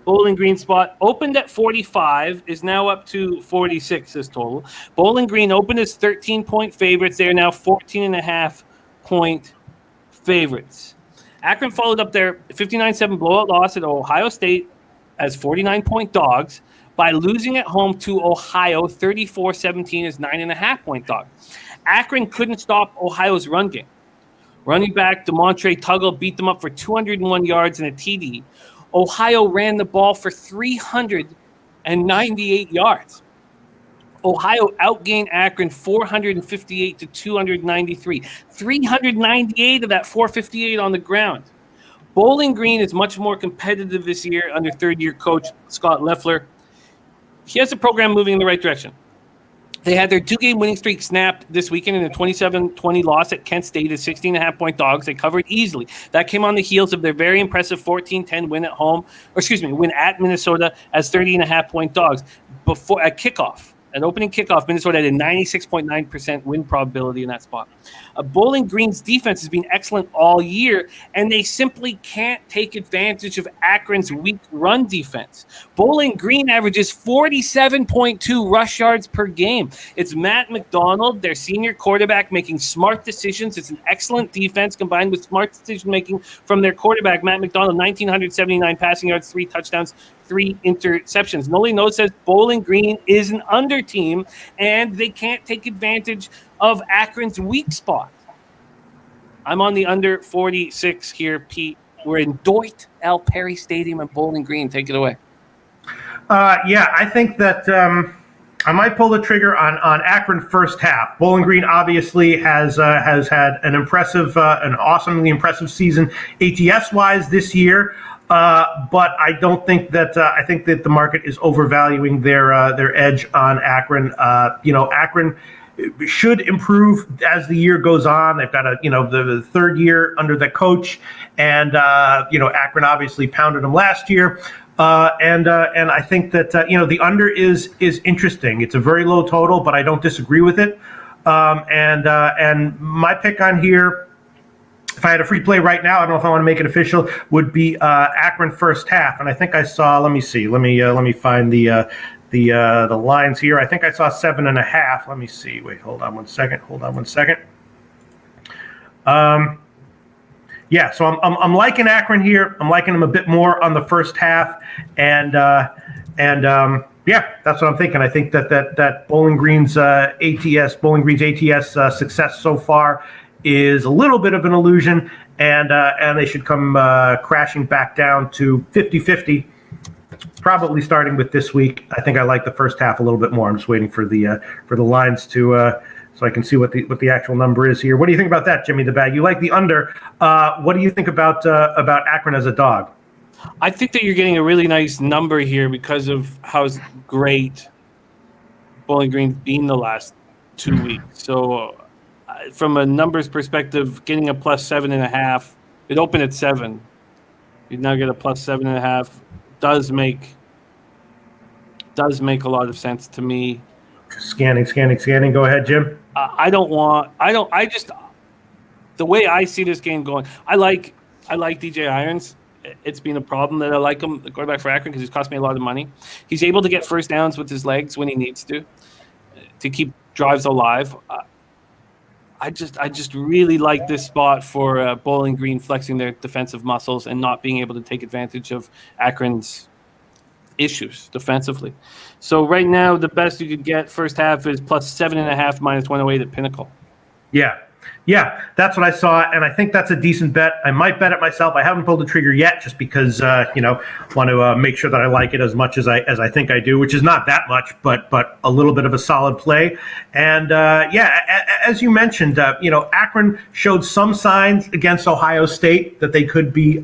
Bowling Green spot opened at 45, is now up to 46 this total. Bowling Green opened as 13-point favorites. They are now 14.5-point favorites. Akron followed up their 59-7 blowout loss at Ohio State as 49-point dogs by losing at home to Ohio 34-17 as 9.5-point dog. Akron couldn't stop Ohio's run game. Running back DeMontre Tuggle beat them up for 201 yards and a TD. Ohio ran the ball for 398 yards. Ohio outgained Akron 458 to 293. 398 of that 458 on the ground. Bowling Green is much more competitive this year under third-year coach Scott Leffler. He has the program moving in the right direction. They had their two-game winning streak snapped this weekend in a 27-20 loss at Kent State as 16.5-point dogs. They covered easily. That came on the heels of their very impressive 14-10 win win at Minnesota as 30.5-point dogs before at kickoff. An opening kickoff, Minnesota had a 96.9% win probability in that spot. Bowling Green's defense has been excellent all year, and they simply can't take advantage of Akron's weak run defense. Bowling Green averages 47.2 rush yards per game. It's Matt McDonald, their senior quarterback, making smart decisions. It's an excellent defense combined with smart decision-making from their quarterback, Matt McDonald, 1,979 passing yards, 3 touchdowns, 3 interceptions. Noli No says Bowling Green is an under team, and they can't take advantage of Akron's weak spot. I'm on the under 46 here, Pete. We're in Doit L. Perry Stadium in Bowling Green. Take it away. I think that I might pull the trigger on Akron first half. Bowling Green obviously has had an awesomely impressive season ATS-wise this year. But I don't think that I think that the market is overvaluing their edge on Akron. Akron should improve as the year goes on. They've got the third year under the coach, and Akron obviously pounded them last year. And I think that the under is interesting. It's a very low total, but I don't disagree with it. And my pick on here, if I had a free play right now, I don't know if I want to make it official, would be Akron first half. And I think I saw. Let me see. Let me find the lines here. I think I saw 7.5. Let me see. Wait, hold on one second. Yeah, so I'm liking Akron here. I'm liking them a bit more on the first half, and that's what I'm thinking. I think that Bowling Green's ATS success so far is a little bit of an illusion, and they should come crashing back down to 50-50. Probably starting with this week. I think I like the first half a little bit more. I'm just waiting for the lines to so I can see what the actual number is here. What do you think about that, Jimmy the Bag? You like the under. What do you think about Akron as a dog? I think that you're getting a really nice number here because of how great Bowling Green's been the last 2 weeks. So from a numbers perspective, getting a plus 7.5, it opened at 7. You now get a plus 7.5. Does make a lot of sense to me. Scanning. Go ahead, Jim. The way I see this game going, I like DJ Irons. It's been a problem that I like him, the quarterback for Akron, because he's cost me a lot of money. He's able to get first downs with his legs when he needs to keep drives alive. I just really like this spot for Bowling Green flexing their defensive muscles and not being able to take advantage of Akron's issues defensively. So right now, the best you could get first half is plus 7.5 minus 108 at Pinnacle. Yeah, that's what I saw, and I think that's a decent bet. I might bet it myself. I haven't pulled the trigger yet, just because want to make sure that I like it as much as I think I do, which is not that much, but a little bit of a solid play. And as you mentioned, Akron showed some signs against Ohio State that they could be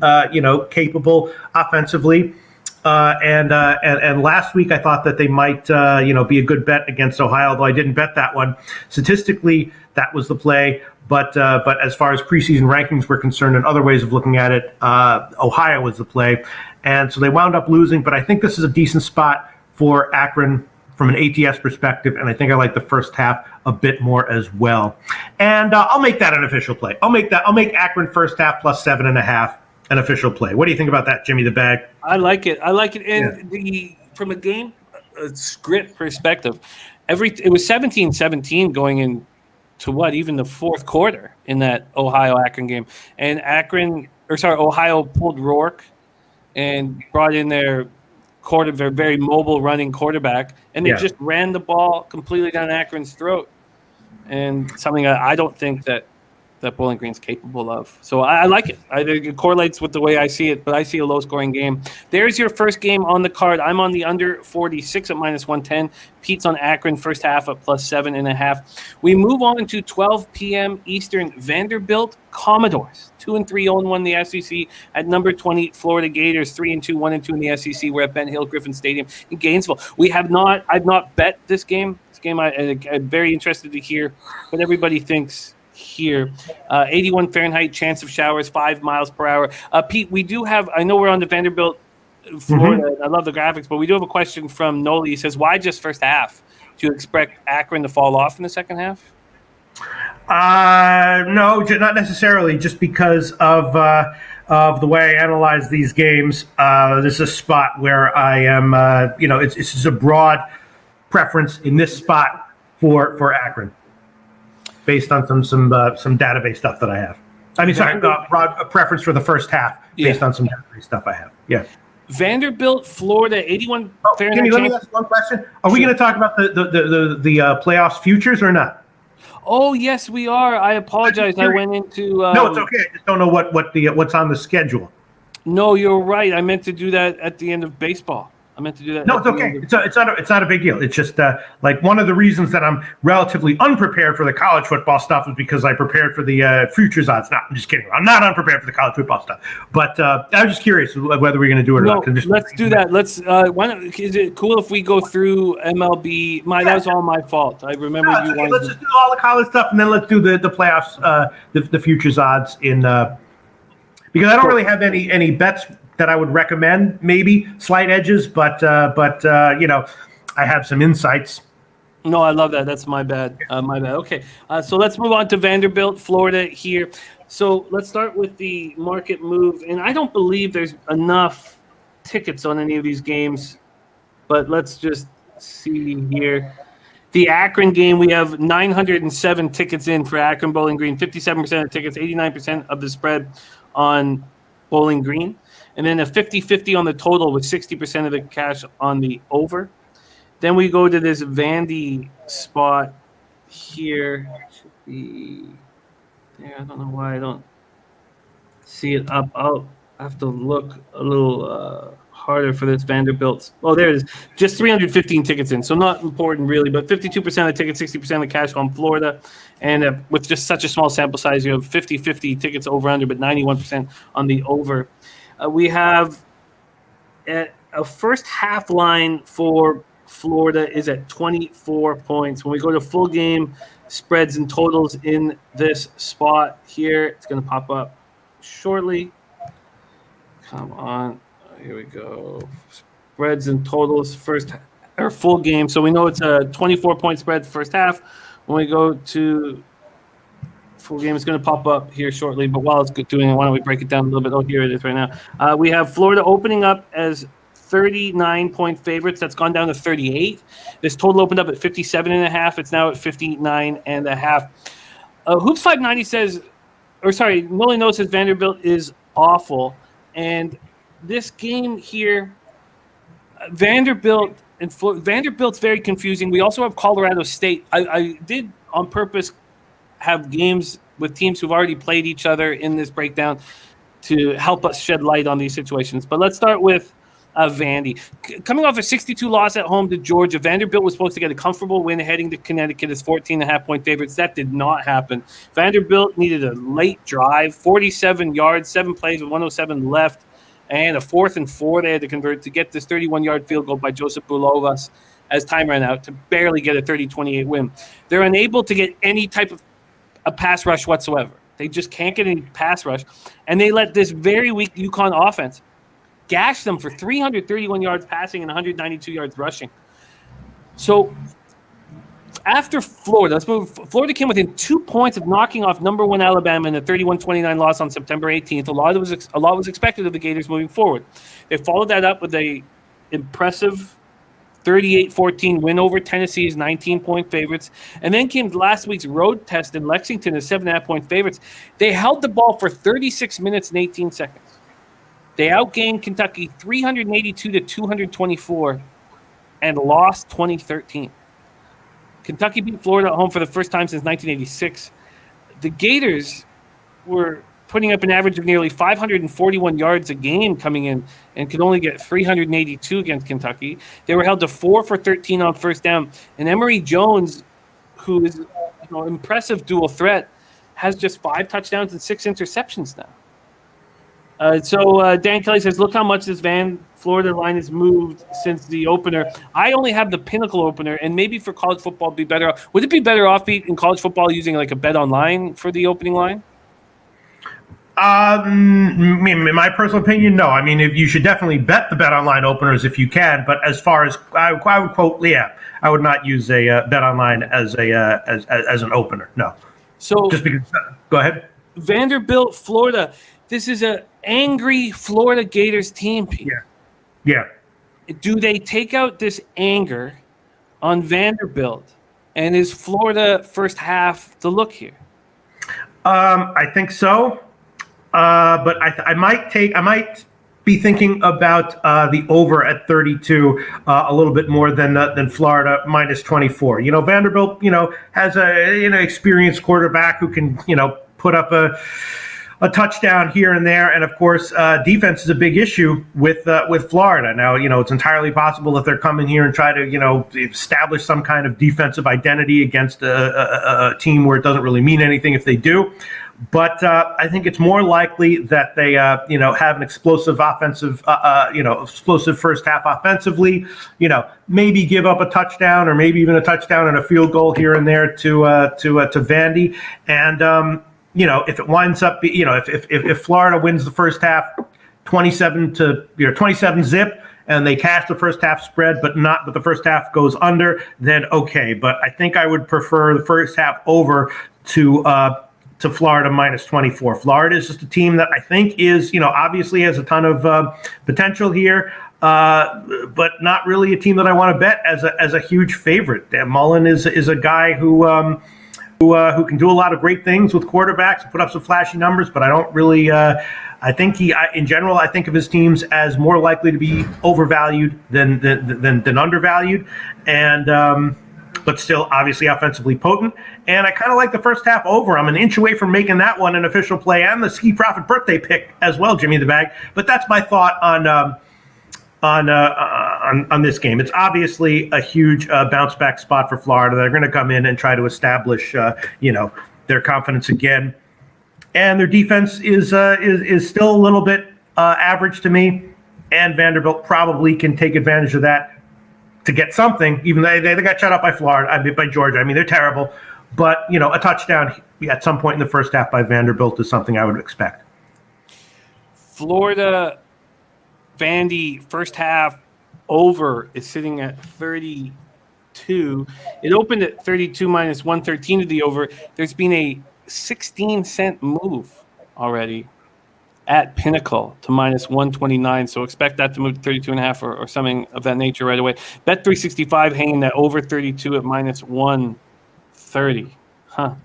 capable offensively. And last week I thought that they might be a good bet against Ohio, although I didn't bet that one. Statistically, that was the play. But as far as preseason rankings were concerned and other ways of looking at it, Ohio was the play. And so they wound up losing. But I think this is a decent spot for Akron from an ATS perspective, and I think I like the first half a bit more as well. And I'll make that an official play. I'll make Akron first half plus 7.5 an official play. What do you think about that, Jimmy the Bag? I like it. And from a game script perspective, it was 17-17 going into even the fourth quarter in that Ohio-Akron game. And Ohio pulled Rourke and brought in their very mobile running quarterback, and they just ran the ball completely down Akron's throat, and something I don't think that Bowling Green's capable of. So I like it. I think it correlates with the way I see it, but I see a low-scoring game. There's your first game on the card. I'm on the under 46 at -110. Pete's on Akron first half at plus 7.5. We move on to 12 p.m. Eastern. Vanderbilt Commodores 2-3, 0-1 in the SEC at number 20. Florida Gators 3-2, 1-2 in the SEC. We're at Ben Hill Griffin Stadium in Gainesville. I've not bet this game. I'm very interested to hear what everybody thinks here. 81 Fahrenheit, chance of showers, 5 miles per hour. Pete, we do have, I know we're on the Vanderbilt, Florida. I love the graphics, but we do have a question from Noli. He says, why just first half? Do you expect Akron to fall off in the second half? No, not necessarily. Just because of the way I analyze these games, this is a spot where I am, it's just a broad preference in this spot for Akron, based on some database stuff that I have. I mean, sorry, broad preference for the first half based on some database stuff I have. Yeah. Vanderbilt, Florida, 81 Fahrenheit. Jimmy, let me ask one question. Are we going to talk about the playoffs futures or not? Oh, yes, we are. I apologize. I went into. No, it's okay. I just don't know what's on the schedule. No, you're right. I meant to do that at the end of baseball. I meant to do that. No, it's okay. It's not a big deal. It's just like one of the reasons that I'm relatively unprepared for the college football stuff is because I prepared for the futures odds. No, I'm just kidding. I'm not unprepared for the college football stuff. But I was just curious whether we're going to do it or not. Let's do that. Let's. Is it cool if we go through MLB? That was all my fault. I remember you. Okay. Let's just do all the college stuff, and then let's do the playoffs, the futures odds in because I don't really have any bets that I would recommend, maybe slight edges, but I have some insights. No, I love that. That's my bad. Okay, so let's move on to Vanderbilt, Florida here. So let's start with the market move, and I don't believe there's enough tickets on any of these games, but let's just see here. The Akron game, we have 907 tickets in for Akron Bowling Green, 57% of tickets, 89% of the spread on Bowling Green. And then a 50-50 on the total with 60% of the cash on the over. Then we go to this Vandy spot here. It should be there. I don't know why I don't see it up. I'll have to look a little harder for this Vanderbilt. Oh, there it is. Just 315 tickets in. So not important really, but 52% of the tickets, 60% of the cash on Florida. And with just such a small sample size, you have 50-50 tickets over under, but 91% on the over. We have a first half line for Florida is at 24 points. When we go to full game spreads and totals in this spot here, it's going to pop up shortly. Come on. Here we go. Spreads and totals full game. So we know it's a 24-point spread first half. When we go to full game, it's going to pop up here shortly, but while it's doing it, why don't we break it down a little bit? Oh, here it is right now. We have Florida opening up as 39-point favorites. That's gone down to 38. This total opened up at 57.5. It's now at 59.5. Hoops 590 says, Noli No says Vanderbilt is awful. And this game here, Vanderbilt's very confusing. We also have Colorado State. I did on purpose have games with teams who've already played each other in this breakdown to help us shed light on these situations. But let's start with Vandy. Coming off a 62 loss at home to Georgia, Vanderbilt was supposed to get a comfortable win heading to Connecticut as 14.5-point favorites. That did not happen. Vanderbilt needed a late drive, 47 yards, 7 plays with 107 left. and a 4th and 4 they had to convert to get this 31-yard field goal by Joseph Bulovas as time ran out to barely get a 30-28 win. They're unable to get any type of a pass rush whatsoever. They just can't get any pass rush, and they let this very weak UConn offense gash them for 331 yards passing and 192 yards rushing. So after Florida, let's move. Florida came within 2 points of knocking off number 1 Alabama in a 31-29 loss on September 18th. A lot was expected of the Gators moving forward. They followed that up with a impressive 38-14 win over Tennessee's 19-point favorites, and then came last week's road test in Lexington as 7.5-point favorites. They held the ball for 36 minutes and 18 seconds. They outgained Kentucky 382-224 and lost 2013. Kentucky beat Florida at home for the first time since 1986. The Gators were putting up an average of nearly 541 yards a game coming in and could only get 382 against Kentucky. They were held to 4 for 13 on first down. And Emory Jones, who is an impressive dual threat, has just 5 touchdowns and 6 interceptions now. So Dan Kelly says, look how much this Florida line has moved since the opener. I only have the Pinnacle opener, and maybe for college football it'd be better off. Would it be better off in college football using like a bet online for the opening line? In my personal opinion, no. I mean, if you should definitely bet the bet online openers if you can. But as far as I would quote, I would not use a bet online as an opener. No. So just because. Go ahead. Vanderbilt, Florida. This is an angry Florida Gators team, Peter. Yeah. Do they take out this anger on Vanderbilt? And is Florida first half the look here? I think so. But I might be thinking about the over at 32 a little bit more than Florida minus 24. Vanderbilt, has a experienced quarterback who can put up a touchdown here and there, and of course, defense is a big issue with Florida. Now, it's entirely possible that they're coming here and try to establish some kind of defensive identity against a team where it doesn't really mean anything if they do. But I think it's more likely that they, have an explosive offensive, explosive first half offensively. Maybe give up a touchdown or maybe even a touchdown and a field goal here and there to Vandy. And if it winds up, if Florida wins the first half, 27 zip, and they cash the first half spread, but the first half goes under, then okay. But I think I would prefer the first half over to Florida minus 24. Florida is just a team that I think is, obviously has a ton of potential here, but not really a team that I want to bet as a huge favorite. Dan Mullen is a guy who can do a lot of great things with quarterbacks and put up some flashy numbers, but I don't really. I think in general, I think of his teams as more likely to be overvalued than undervalued, and. But still obviously offensively potent. And I kind of like the first half over. I'm an inch away from making that one an official play and the Ski Profit birthday pick as well, Jimmy the Bag. But that's my thought on this game. It's obviously a huge bounce back spot for Florida. They're going to come in and try to establish, their confidence again. And their defense is still a little bit average to me. And Vanderbilt probably can take advantage of that to get something, even though they got shut out by by Georgia. I mean, they're terrible. But, a touchdown at some point in the first half by Vanderbilt is something I would expect. Florida, Vandy, first half over is sitting at 32. It opened at 32 minus 113 to the over. There's been a 16-cent move already at Pinnacle to minus 129, so expect that to move to 32.5 or something of that nature right away. Bet 365 hanging that over 32 at minus 130. I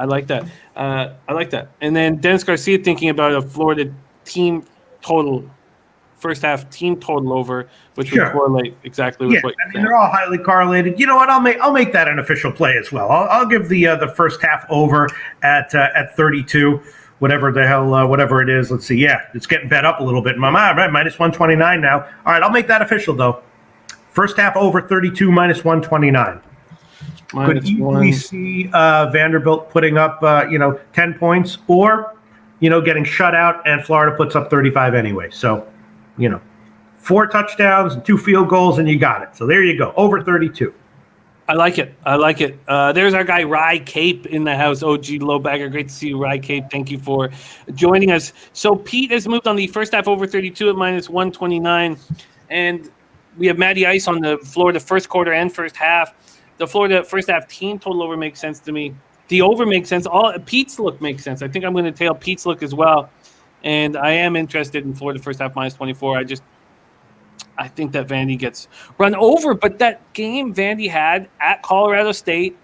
like that. And then Dennis Garcia thinking about a Florida team total, first half team total over, which would correlate exactly with what you're saying. They're all highly correlated. You know what? I'll make that an official play as well. I'll give the first half over at 32. Whatever the hell, whatever it is. Let's see. Yeah, it's getting bet up a little bit in my mind. Right, minus 129 now. All right, I'll make that official, though. First half over 32, minus 129. Could easily see Vanderbilt putting up, 10 points, or getting shut out, and Florida puts up 35 anyway. So, 4 touchdowns and 2 field goals, and you got it. So there you go, over 32. I like it. There's our guy, Rye Cape, in the house. OG Low Bagger. Great to see you, Rye Cape. Thank you for joining us. So Pete has moved on the first half over 32 at -129. And we have Matty Ice on the Florida first quarter and first half. The Florida first half team total over makes sense to me. The over makes sense. Pete's look makes sense. I think I'm going to tail Pete's look as well. And I am interested in Florida first half -24. I think that Vandy gets run over, but that game Vandy had at Colorado State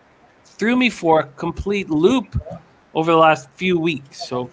threw me for a complete loop over the last few weeks. So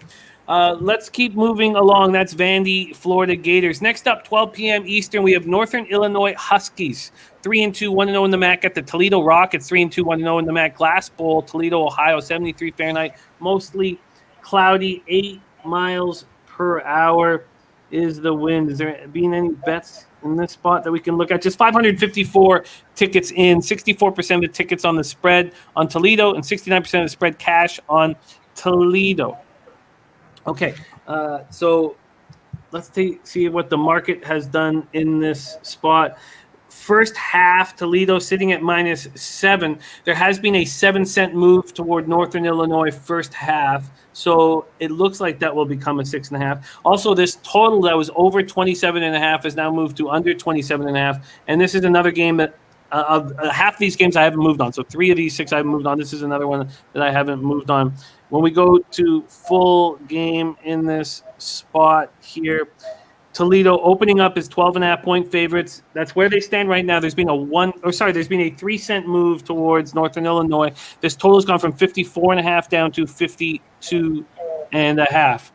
let's keep moving along. That's Vandy, Florida Gators. Next up, 12 p.m. Eastern, we have Northern Illinois Huskies, 3-2, 1-0 in the MAC at the Toledo Rockets, 3-2, 1-0 in the MAC Glass Bowl, Toledo, Ohio, 73 Fahrenheit, mostly cloudy, 8 miles per hour is the wind. Is there been any bets in this spot that we can look at? Just 554 tickets in, 64% of the tickets on the spread on Toledo, and 69% of the spread cash on Toledo. Okay, so let's see what the market has done in this spot. First half, Toledo sitting at -7. There has been a 7-cent move toward Northern Illinois first half, so it looks like that will become a 6.5. Also, this total that was over 27.5 has now moved to under 27.5, and this is another game that half of these games I haven't moved on. So 3 of these 6 I haven't moved on. This is another one that I haven't moved on. When we go to full game in this spot here, Toledo opening up as 12.5-point favorites. That's where they stand right now. There's been a 3-cent move towards Northern Illinois. This total has gone from 54.5 down to 52.5.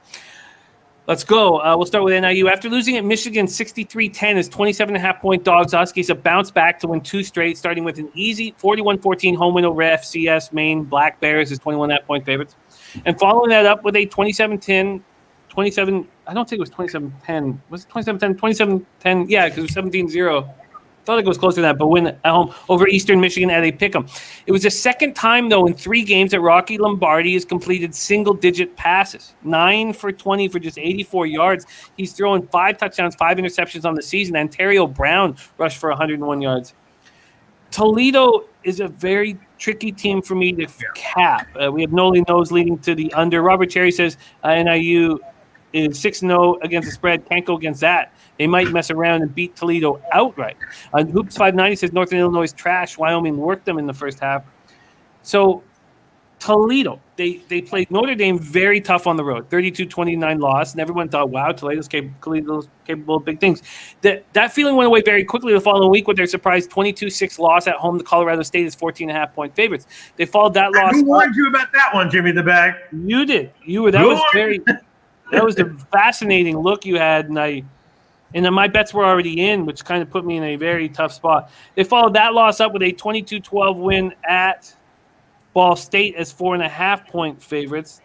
Let's go. We'll start with NIU. After losing at Michigan 63-10 as 27.5-point dogs, Huskies have bounced back to win 2 straight, starting with an easy 41-14 home win over FCS Maine Black Bears as 21.5-point favorites. And following that up with a 27-10, I don't think it was 27-10. Was it 27-10? 27-10, yeah, because it was 17-0. Thought it was closer to that, but win at home over Eastern Michigan at a pick'em. It was the second time, though, in 3 games that Rocky Lombardi has completed single-digit passes. 9 for 20 for just 84 yards. He's thrown 5 touchdowns, 5 interceptions on the season. Ontario Brown rushed for 101 yards. Toledo is a very tricky team for me to cap. We have Noli Nose leading to the under. Robert Cherry says NIU is 6-0 against the spread. Can't go against that. They might mess around and beat Toledo outright. Hoops 590 says Northern Illinois is trash. Wyoming worked them in the first half. So Toledo, they played Notre Dame very tough on the road, 32-29 loss, and everyone thought, wow, Toledo's capable of big things. That feeling went away very quickly the following week with their surprise 22-6 loss at home to Colorado State as 14.5-point favorites. They followed that loss. Who warned you about that one, Jimmy the Bag? You did. That was a fascinating look you had, and then my bets were already in, which kind of put me in a very tough spot. They followed that loss up with a 22-12 win at Ball State as 4.5-point favorites.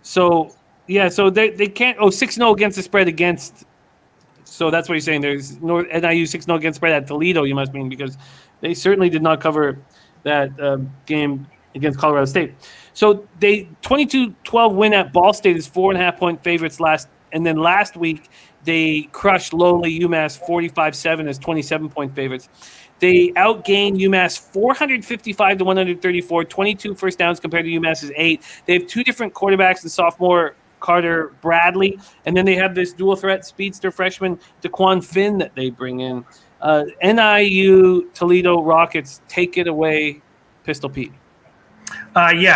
So, yeah, so they can't – 6-0 against the spread against – so that's what you're saying. There's NIU 6-0 against spread at Toledo, you must mean, because they certainly did not cover that game against Colorado State. So they 22-12 win at Ball State is 4.5-point favorites and then last week they crushed lowly UMass 45-7 as 27-point favorites. They outgained UMass 455-134, 22 first downs compared to UMass's 8. They have 2 different quarterbacks in sophomore Carter Bradley, and then they have this dual threat speedster freshman DeQuan Finn that they bring in. NIU Toledo Rockets, take it away, Pistol Pete.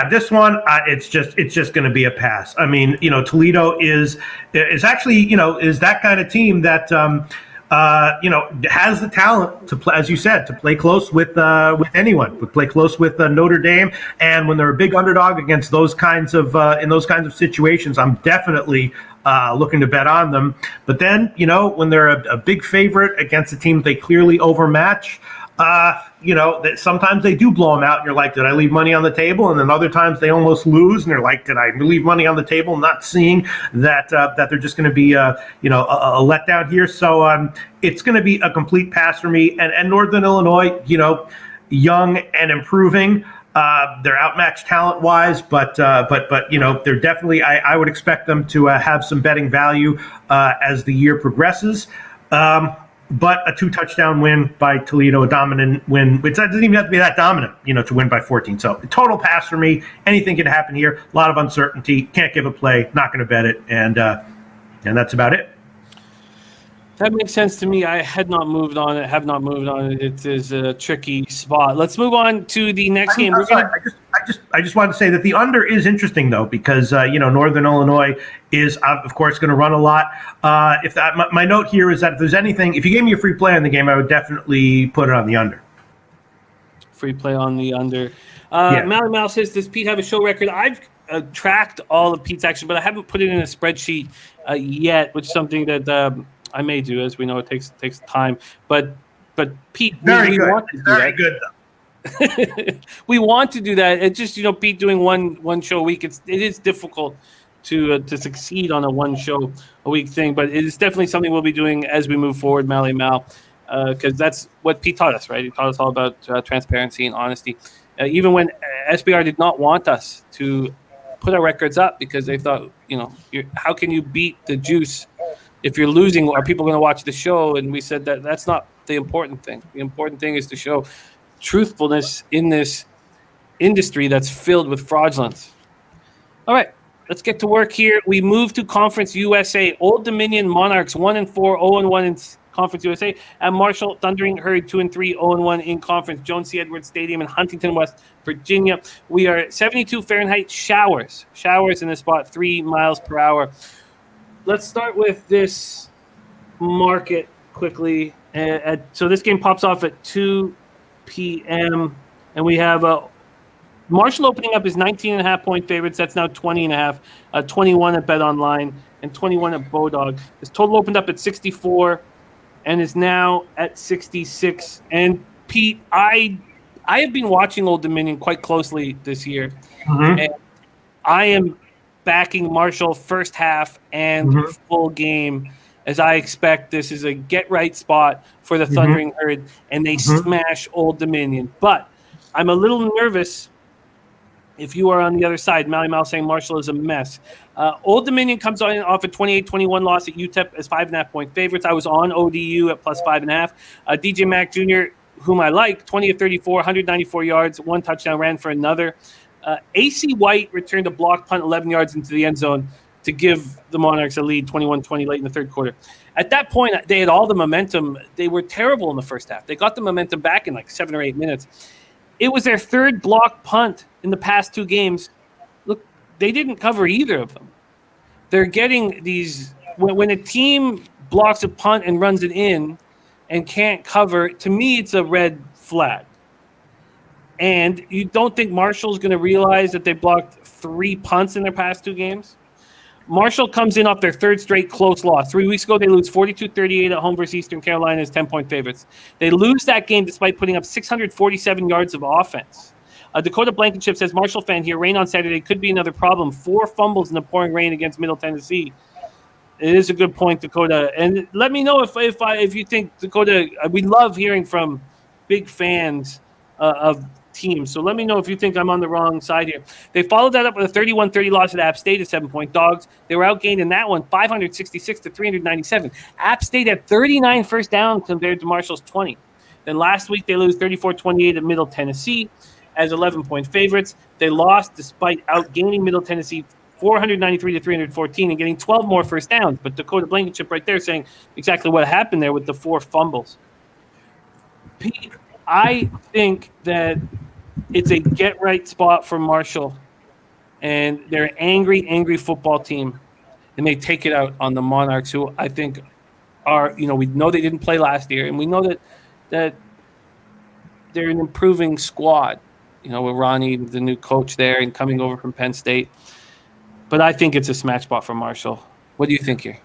This one, it's just going to be a pass. I mean, Toledo is actually, is that kind of team that, has the talent to play, as you said, to play close with anyone, to play close with Notre Dame. And when they're a big underdog against those kinds of, in those kinds of situations, I'm definitely looking to bet on them. But then, when they're a big favorite against a team they clearly overmatch, that sometimes they do blow them out and you're like, did I leave money on the table? And then other times they almost lose and they're like, did I leave money on the table? Not seeing that they're just going to be, a letdown here. So it's going to be a complete pass for me. And Northern Illinois, young and improving. They're outmatched talent-wise, but they're definitely. I would expect them to have some betting value as the year progresses. But a 2-touchdown win by Toledo, a dominant win, which doesn't even have to be that dominant, to win by 14. So total pass for me. Anything can happen here. A lot of uncertainty. Can't give a play. Not going to bet it, and that's about it. That makes sense to me. I have not moved on it. It is a tricky spot. Let's move on to the next game. I just wanted to say that the under is interesting though, because Northern Illinois is of course going to run a lot. My note here is that if there's anything, if you gave me a free play on the game, I would definitely put it on the under. Free play on the under. Mally Mal says, does Pete have a show record? I've tracked all of Pete's action, but I haven't put it in a spreadsheet we which is something that I may do. As we know, it takes time. But Pete, very good. Very good. We want to do that. It's just Pete doing one show a week. It is difficult to succeed on a one show a week thing, but it is definitely something we'll be doing as we move forward, Mally Mal, because that's what Pete taught us, right? He taught us all about transparency and honesty. Even when SBR did not want us to put our records up because they thought, how can you beat the juice? If you're losing, are people going to watch the show? And we said that's not the important thing. The important thing is to show truthfulness in this industry that's filled with fraudulence. All right, let's get to work here. We move to Conference USA. Old Dominion Monarchs 1-4, 0-1 in Conference USA. And Marshall Thundering Herd 2-3, 0-1 in Conference. Jones C. Edwards Stadium in Huntington, West Virginia. We are 72 Fahrenheit showers in this spot, 3 miles per hour. Let's start with this market quickly. So this game pops off at 2 p.m. and we have Marshall opening up is 19.5-point favorites. That's now 20.5, 21 at Bet Online and 21 at Bodog. This total opened up at 64 and is now at 66. And Pete, I have been watching Old Dominion quite closely this year, and I am backing Marshall first half and full game, as I expect this is a get-right spot for the Thundering Herd, and they smash Old Dominion. But I'm a little nervous if you are on the other side. Mally Mal saying Marshall is a mess. Old Dominion comes off a 28-21 loss at UTEP as 5.5-point favorites. I was on ODU at plus 5.5. DJ Mack Jr., whom I like, 20 of 34, 194 yards, 1 touchdown, ran for another. AC White returned a blocked punt 11 yards into the end zone to give the Monarchs a lead 21-20 late in the third quarter. At that point, they had all the momentum. They were terrible in the first half. They got the momentum back in like 7 or 8 minutes. It was their third blocked punt in the past 2 games. Look, they didn't cover either of them. They're getting these – when a team blocks a punt and runs it in and can't cover, to me it's a red flag. And you don't think Marshall's going to realize that they blocked 3 punts in their past 2 games? Marshall comes in off their 3rd straight close loss. 3 weeks ago, they lose 42-38 at home versus Eastern Carolina as 10-point favorites. They lose that game despite putting up 647 yards of offense. Dakota Blankenship says, Marshall fan here, rain on Saturday could be another problem. 4 fumbles in the pouring rain against Middle Tennessee. It is a good point, Dakota. And let me know if you think, Dakota, we love hearing from big fans of teams. So let me know if you think I'm on the wrong side here. They followed that up with a 31-30 loss at App State at 7-point dogs. They were outgained in that one, 566-397. App State had 39 first down compared to Marshall's 20. Then last week they lose 34-28 at Middle Tennessee as 11-point favorites. They lost despite outgaining Middle Tennessee 493-314 and getting 12 more first downs. But Dakota Blankenship right there saying exactly what happened there with the 4 fumbles. Pete, I think that it's a get-right spot for Marshall, and they're an angry football team, and they take it out on the Monarchs, who I think are, we know they didn't play last year, and we know that they're an improving squad, with Ronnie, the new coach there, and coming over from Penn State. But I think it's a smash spot for Marshall. What do you think here?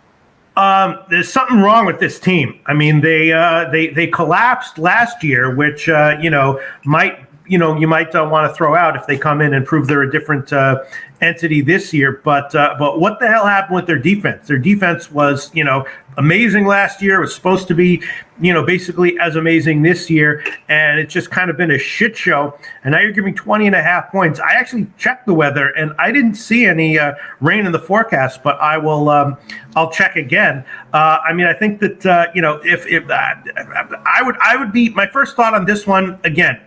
There's something wrong with this team. I mean, they collapsed last year, which might you might want to throw out if they come in and prove they're a different entity this year. But what the hell happened with their defense? Their defense was amazing last year. It was supposed to be, basically as amazing this year, and it's just kind of been a shit show. And now you're giving 20.5 points. I actually checked the weather, and I didn't see any rain in the forecast, but I will. I'll check again. I think that if I would be, my first thought on this one again.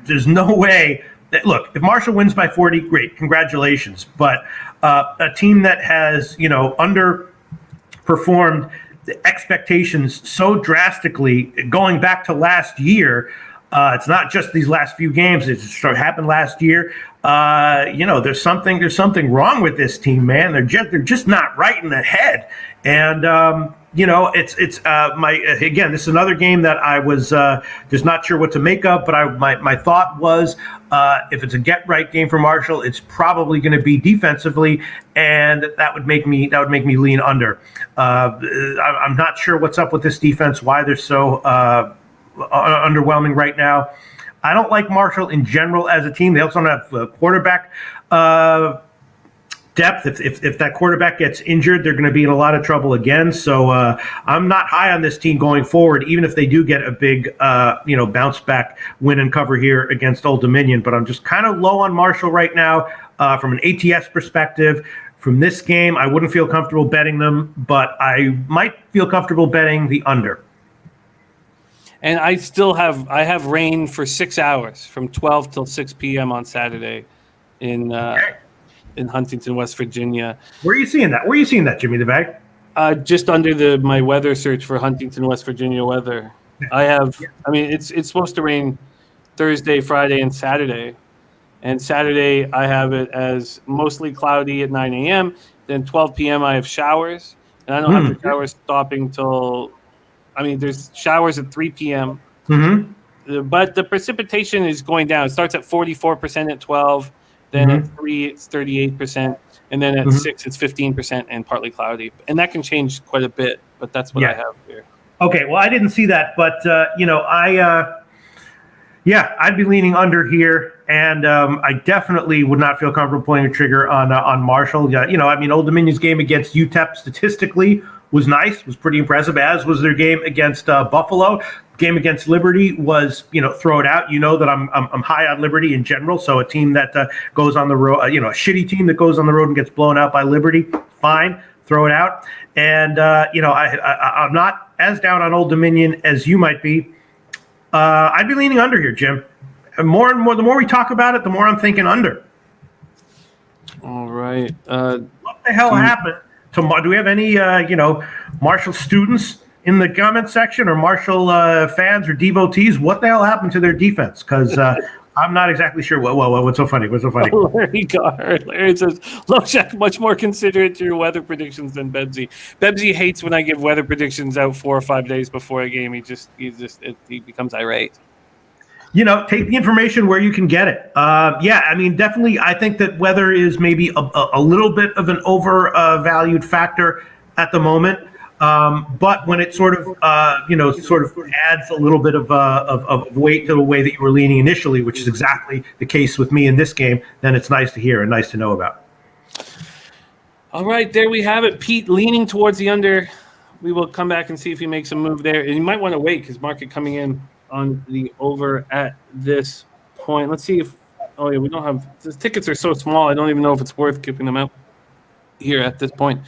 There's no way. Look, if Marshall wins by 40, great, congratulations. But a team that has underperformed the expectations so drastically, going back to last year, it's not just these last few games. It happened last year. There's something wrong with this team, man. They're just not right in the head. And this is another game that I was just not sure what to make of. But my thought was, if it's a get right game for Marshall, it's probably going to be defensively, and that would make me lean under. I'm not sure what's up with this defense, why they're so underwhelming right now. I don't like Marshall in general as a team. They also don't have quarterback depth. If that quarterback gets injured, they're going to be in a lot of trouble again. So I'm not high on this team going forward, even if they do get a big bounce back win and cover here against Old Dominion. But I'm just kind of low on Marshall right now from an ATS perspective. From this game, I wouldn't feel comfortable betting them, but I might feel comfortable betting the under. And I have rain for 6 hours from 12 till 6 p.m. on Saturday in Huntington, West Virginia. Where are you seeing that? Jimmy the Bag? Just under my weather search for Huntington, West Virginia weather. It's supposed to rain Thursday, Friday, and Saturday. And Saturday, I have it as mostly cloudy at 9 a.m. Then 12 p.m., I have showers. And I don't have the showers stopping till... there's showers at 3 p.m. Mm-hmm. But the precipitation is going down. It starts at 44% at 12. Then at 3, it's 38%. And then at 6, it's 15% and partly cloudy. And that can change quite a bit, but that's what I have here. Okay, well, I didn't see that. But, I'd be leaning under here. And I definitely would not feel comfortable pulling a trigger on Marshall. Old Dominion's game against UTEP statistically was nice, was pretty impressive, as was their game against Buffalo. Game against Liberty was, throw it out. That I'm high on Liberty in general. So a team that goes on the road, a shitty team that goes on the road and gets blown out by Liberty, fine, throw it out. And I'm not as down on Old Dominion as you might be. I'd be leaning under here, Jim. And more, the more we talk about it, the more I'm thinking under. All right. What the hell happened? Do we have any, Marshall students in the comment section, or Marshall fans or devotees? What the hell happened to their defense? Because I'm not exactly sure. What's so funny? Larry says, Loshak much more considerate to your weather predictions than Bebsy. Bebsy hates when I give weather predictions out 4 or 5 days before a game. He becomes irate. Take the information where you can get it. Definitely. I think that weather is maybe a little bit of an overvalued factor at the moment. But when it sort of adds a little bit of weight to the way that you were leaning initially, which is exactly the case with me in this game, then it's nice to hear and nice to know about. All right, there we have it. Pete leaning towards the under. We will come back and see if he makes a move there. And you might want to wait because market coming in on the over at this point. Let's see if we don't have the tickets are so small. I don't even know if it's worth keeping them out here at this point.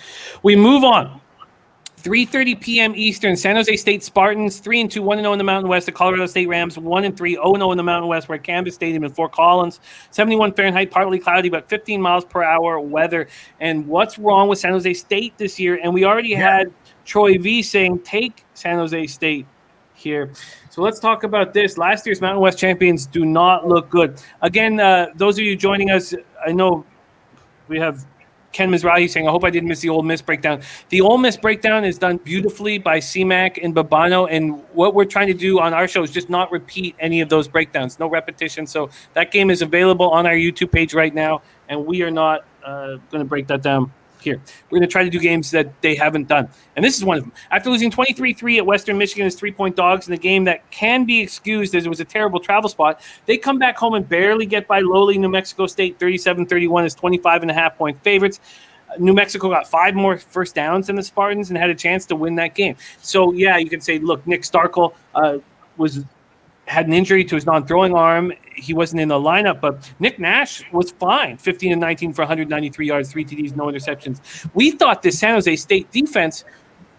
We move on. 3:30 p.m. Eastern. San Jose State Spartans 3-2, 1-0 in the Mountain West. The Colorado State Rams 1-3, 0-0 in the Mountain West. We're at Canvas Stadium in Fort Collins. 71 Fahrenheit, partly cloudy, but 15 miles per hour weather. And what's wrong with San Jose State this year? And we already had Troy V saying take San Jose State here. So let's talk about this. Last year's Mountain West champions do not look good. Again, those of you joining us, I know we have Ken Mizrahi saying, I hope I didn't miss the Ole Miss breakdown. The Ole Miss breakdown is done beautifully by C-Mac and Babano, and what we're trying to do on our show is just not repeat any of those breakdowns, no repetition. So that game is available on our YouTube page right now, and we are not going to break that down here. We're going to try to do games that they haven't done, and this is one of them. After losing 23-3 at Western Michigan as 3-point dogs in a game that can be excused as it was a terrible travel spot, they come back home and barely get by lowly New Mexico State 37-31 as 25.5-point favorites. New Mexico got 5 more first downs than the Spartans and had a chance to win that game. So, yeah, you can say, look, Nick Starkel had an injury to his non-throwing arm. He wasn't in the lineup, but Nick Nash was fine. 15 and 19 for 193 yards, 3 TDs, no interceptions. We thought this San Jose State defense,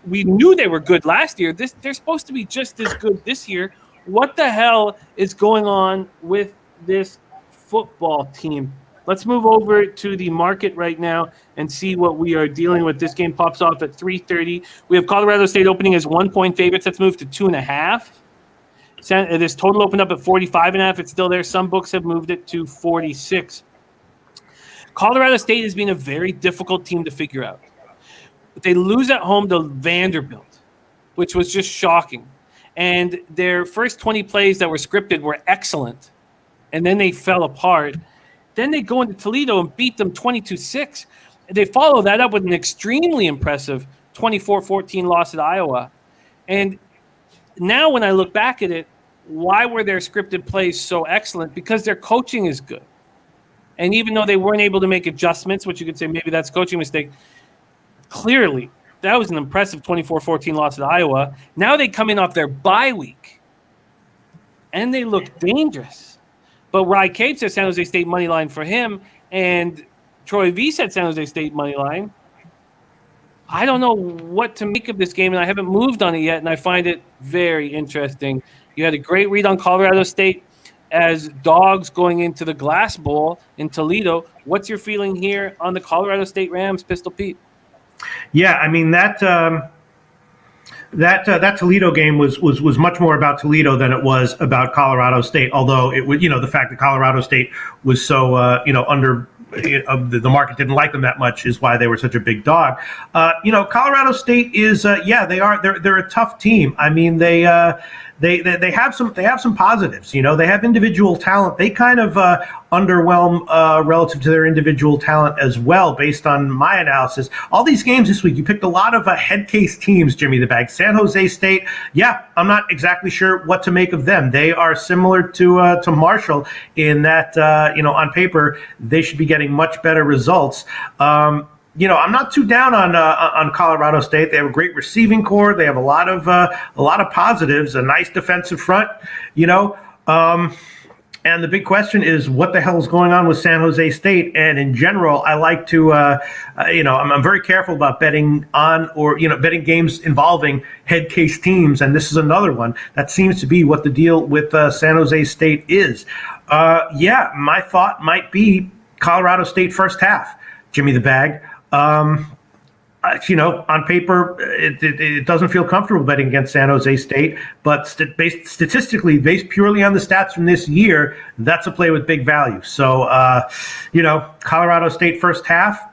we knew they were good last year. They're supposed to be just as good this year. What the hell is going on with this football team? Let's move over to the market right now and see what we are dealing with. This game pops off at 3:30. We have Colorado State opening as 1-point favorites. Let's move to 2.5. This total opened up at 45.5. It's still there. Some books have moved it to 46. Colorado State has been a very difficult team to figure out. They lose at home to Vanderbilt, which was just shocking. And their first 20 plays that were scripted were excellent. And then they fell apart. Then they go into Toledo and beat them 22-6. They follow that up with an extremely impressive 24-14 loss at Iowa. And now when I look back at it, why were their scripted plays so excellent? Because their coaching is good. And even though they weren't able to make adjustments, which you could say maybe that's a coaching mistake, clearly that was an impressive 24-14 loss at Iowa. Now they come in off their bye week, and they look dangerous. But Rye Cape says San Jose State money line for him, and Troy V said San Jose State money line. I don't know what to make of this game, and I haven't moved on it yet, and I find it very interesting. You had a great read on Colorado State as dogs going into the Glass Bowl in Toledo. What's your feeling here on the Colorado State Rams, Pistol Pete? Yeah, I mean that Toledo game was much more about Toledo than it was about Colorado State. Although it was, the fact that Colorado State was so under. The market didn't like them that much is why they were such a big dog. Colorado State is they're a tough team. I mean they have some positives. They have individual talent. They kind of underwhelm relative to their individual talent as well, based on my analysis. All these games this week, you picked a lot of head case teams, Jimmy the Bag. San Jose State, yeah, I'm not exactly sure what to make of them. They are similar to Marshall in that on paper they should be getting much better results. I'm not too down on Colorado State. They have a great receiving core. They have a lot of positives. A nice defensive front. And the big question is, what the hell is going on with San Jose State? And in general, I like to, I'm very careful about betting on betting games involving head case teams. And this is another one that seems to be what the deal with San Jose State is. My thought might be Colorado State first half, Jimmy the Bag. On paper, it doesn't feel comfortable betting against San Jose State, but statistically, based purely on the stats from this year, that's a play with big value. So, Colorado State first half,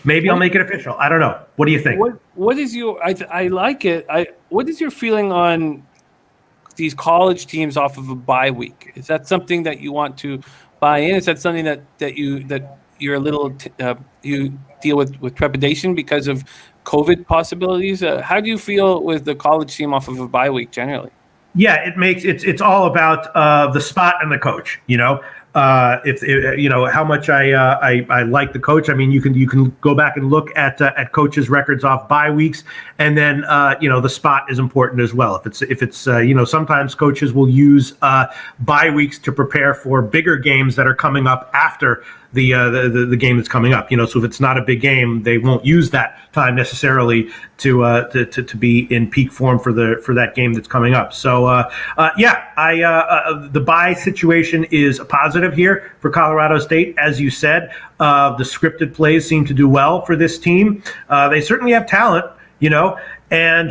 maybe I'll make it official. I don't know. What do you think? What is your? I like it. What is your feeling on these college teams off of a bye week? Is that something that you want to buy in? Is that something that you're a little you deal with trepidation because of COVID possibilities? How do you feel with the college team off of a bye week generally? Yeah, it's all about the spot and the coach. How much I like the coach. I mean, you can go back and look at coaches' records off bye weeks, and then the spot is important as well. If it's sometimes coaches will use bye weeks to prepare for bigger games that are coming up after the game that's coming up. So if it's not a big game, they won't use that time necessarily to be in peak form for that game that's coming up. So the bye situation is a positive here for Colorado State, as you said. The scripted plays seem to do well for this team. They certainly have talent, and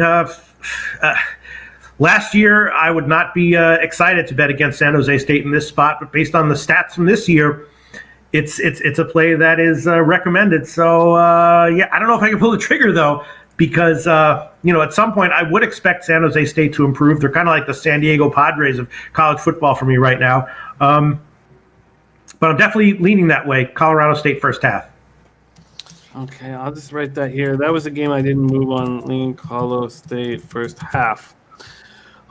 last year I would not be excited to bet against San Jose State in this spot, but based on the stats from this year, it's a play that is recommended. So I don't know if I can pull the trigger though, because at some point I would expect San Jose State to improve. They're kind of like the San Diego Padres of college football for me right now. But I'm definitely leaning that way. Colorado State first half. Okay, I'll just write that here. That was a game I didn't move on. Lean Colorado State first half.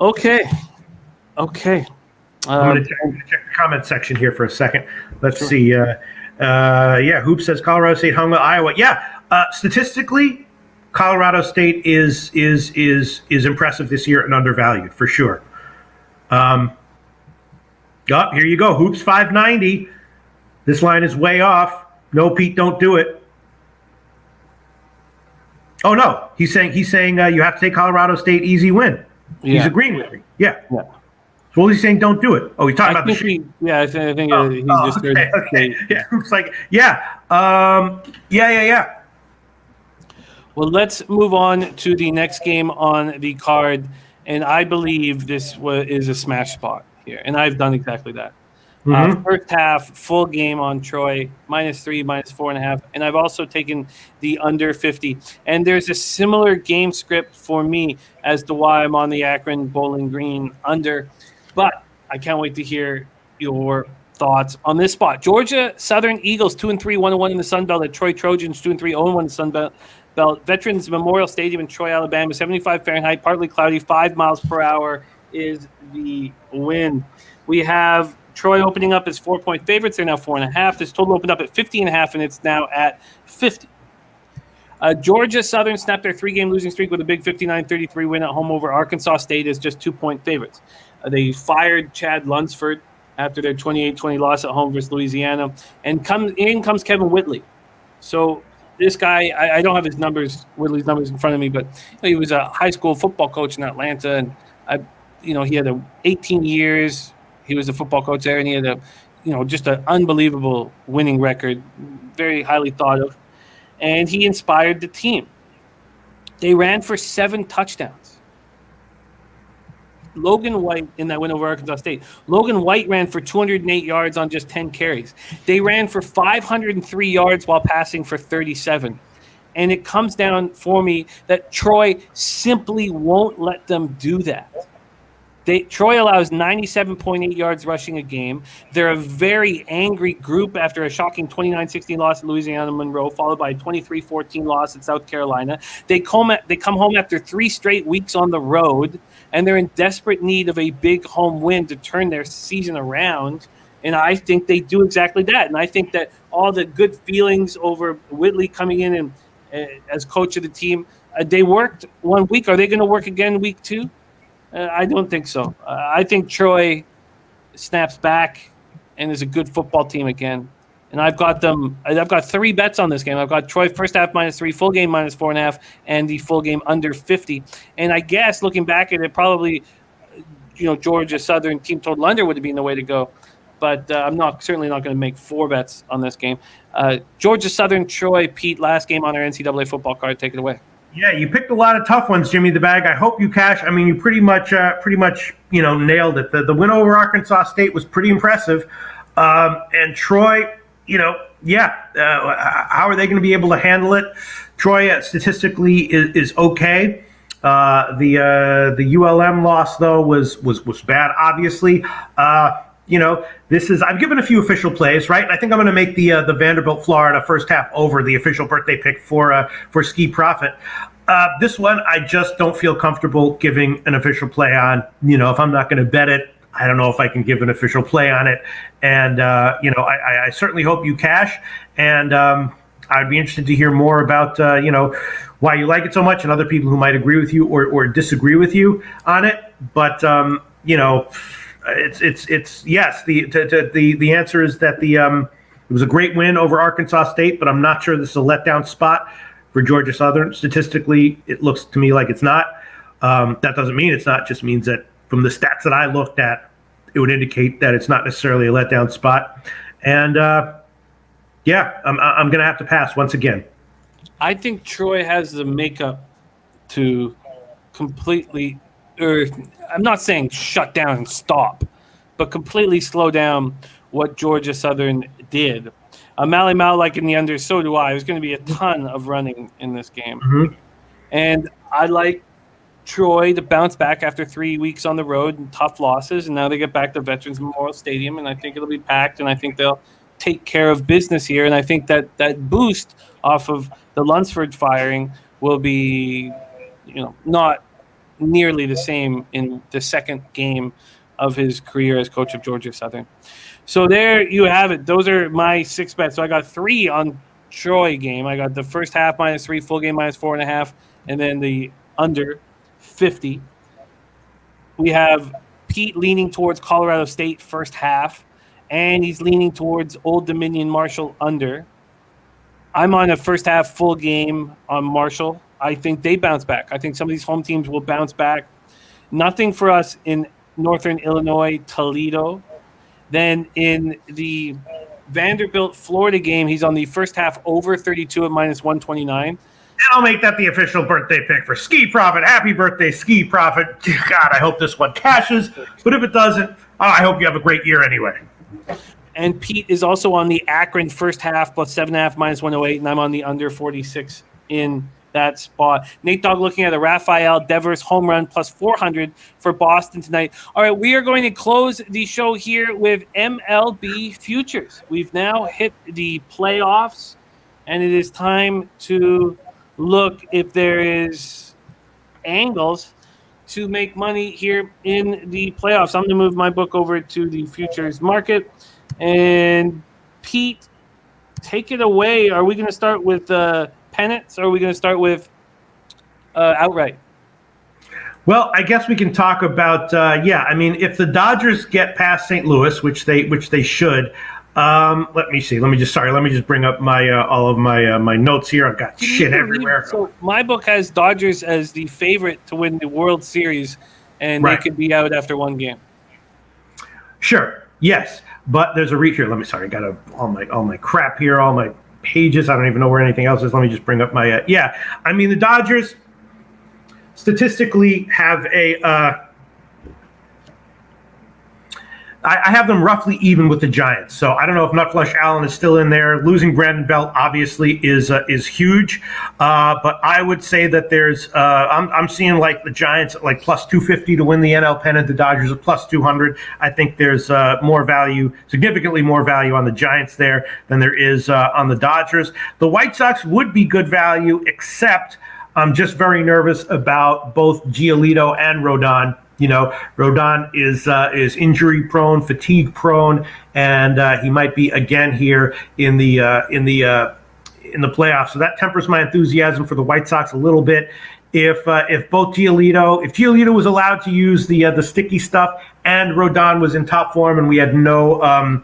Okay. I'm going to check the comment section here for a second. Let's see. Hoop says Colorado State hung with Iowa. Yeah, statistically, Colorado State is impressive this year and undervalued for sure. Here you go. Hoops 590. This line is way off. No, Pete, don't do it. Oh no, he's saying you have to take Colorado State easy win. Yeah. He's agreeing with me. Yeah. So what is he saying? Don't do it. Oh, he's talking about the sheet. I think he just okay. Yeah, Hoops like yeah. Well, let's move on to the next game on the card, and I believe this is a smash spot here, and I've done exactly that. First half, full game on Troy, -3, -4.5, and I've also taken the under 50. And there's a similar game script for me as to why I'm on the Akron Bowling Green under, but I can't wait to hear your thoughts on this spot. Georgia Southern Eagles 2-3, 1-1 in the Sun Belt at Troy Trojans 2-3, 0-1 in the Sun Belt. Veterans Memorial Stadium in Troy, Alabama, 75 Fahrenheit, partly cloudy, 5 miles per hour is the wind. We have Troy opening up as 4-point favorites. They're now 4.5. This total opened up at 50.5, and it's now at 50. Georgia Southern snapped their 3-game losing streak with a big 59-33 win at home over Arkansas State as just 2-point favorites. They fired Chad Lunsford after their 28-20 loss at home versus Louisiana, and in comes Kevin Whitley. So this guy, I don't have Whitley's numbers in front of me, but he was a high school football coach in Atlanta, and he had 18 years. He was a football coach there, and he had just an unbelievable winning record, very highly thought of, and he inspired the team. They ran for 7 touchdowns. Logan White in that win over Arkansas State. Logan White ran for 208 yards on just 10 carries. They ran for 503 yards while passing for 37. And it comes down for me that Troy simply won't let them do that. Troy allows 97.8 yards rushing a game. They're a very angry group after a shocking 29-16 loss at Louisiana Monroe, followed by a 23-14 loss at South Carolina. They come home after 3 straight weeks on the road, and they're in desperate need of a big home win to turn their season around. And I think they do exactly that. And I think that all the good feelings over Whitley coming in and as coach of the team, they worked 1 week. Are they going to work again week 2? I don't think so. I think Troy snaps back and is a good football team again. And I've got 3 bets on this game. I've got Troy first half -3, full game -4.5, and the full game under 50. And I guess looking back at it, probably, Georgia Southern team total under would have been the way to go. But I'm certainly not going to make 4 bets on this game. Georgia Southern, Troy, Pete, last game on our NCAA football card. Take it away. Yeah, you picked a lot of tough ones, Jimmy the Bag. I hope you cash. I mean, you pretty much nailed it. The win over Arkansas State was pretty impressive, and Troy, how are they going to be able to handle it? Troy statistically is okay. The ULM loss though was bad. Obviously, I've given a few official plays, right? And I think I'm going to make the Vanderbilt Florida first half over the official birthday pick for Ski Profit. This one, I just don't feel comfortable giving an official play on. If I'm not going to bet it, I don't know if I can give an official play on it. And, I certainly hope you cash. And I'd be interested to hear more about, why you like it so much and other people who might agree with you or disagree with you on it. But, it's yes. The answer is that it was a great win over Arkansas State, but I'm not sure this is a letdown spot for Georgia Southern. Statistically, it looks to me like it's not. That doesn't mean it's not. Just means that from the stats that I looked at, it would indicate that it's not necessarily a letdown spot. And I'm going to have to pass once again. I think Troy has the makeup to completely. I'm not saying shut down and stop, but completely slow down what Georgia Southern did. Mally Mal like in the under, so do I. There's going to be a ton of running in this game. Mm-hmm. And I like Troy to bounce back after 3 weeks on the road and tough losses, and now they get back to Veterans Memorial Stadium, and I think it'll be packed, and I think they'll take care of business here. And I think that boost off of the Lunsford firing will be, not nearly the same in the second game of his career as coach of Georgia Southern. So there you have it. Those are my 6 bets. So I got 3 on Troy game. I got the first half -3, full game -4.5, and then the under 50. We have Pete leaning towards Colorado State first half, and he's leaning towards Old Dominion Marshall under. I'm on a first half full game on Marshall. I think they bounce back. I think some of these home teams will bounce back. Nothing for us in Northern Illinois, Toledo. Then in the Vanderbilt, Florida game, he's on the first half over 32 at -129. And I'll make that the official birthday pick for Ski Profit. Happy birthday, Ski Profit. God, I hope this one cashes. But if it doesn't, I hope you have a great year anyway. And Pete is also on the Akron first half +7.5 -108, and I'm on the under 46 in that spot. Nate Dogg looking at a Rafael Devers home run +400 for Boston tonight. All right, we are going to close the show here with MLB futures. We've now hit the playoffs, and it is time to look if there is angles to make money here in the playoffs. I'm going to move my book over to the futures market. And Pete, take it away. Are we going to start with pennants, or are we going to start with outright? Well, I guess we can talk about I mean, if the Dodgers get past St. Louis, which they should. Let me see. Let me just bring up my all of my notes here. I've got shit everywhere. So my book has Dodgers as the favorite to win the World Series, and Right. they could be out after one game. Sure. Yes. But there's a reach here. I got all my crap here, all my pages. I don't even know where anything else is. Let me just bring up my I mean, the Dodgers statistically have I have them roughly even with the Giants. So I don't know if Nutflush Allen is still in there. Losing Brandon Belt obviously is huge. But I would say that there's I'm seeing like the Giants at like +250 to win the NL pennant. The Dodgers at +200. I think there's more value, significantly more value on the Giants there than there is on the Dodgers. The White Sox would be good value, except I'm just very nervous about both Giolito and Rodon. You know, Rodon is injury prone, fatigue prone, and he might be again here in the playoffs. So that tempers my enthusiasm for the White Sox a little bit. If Giolito was allowed to use the sticky stuff, and Rodon was in top form, and we had no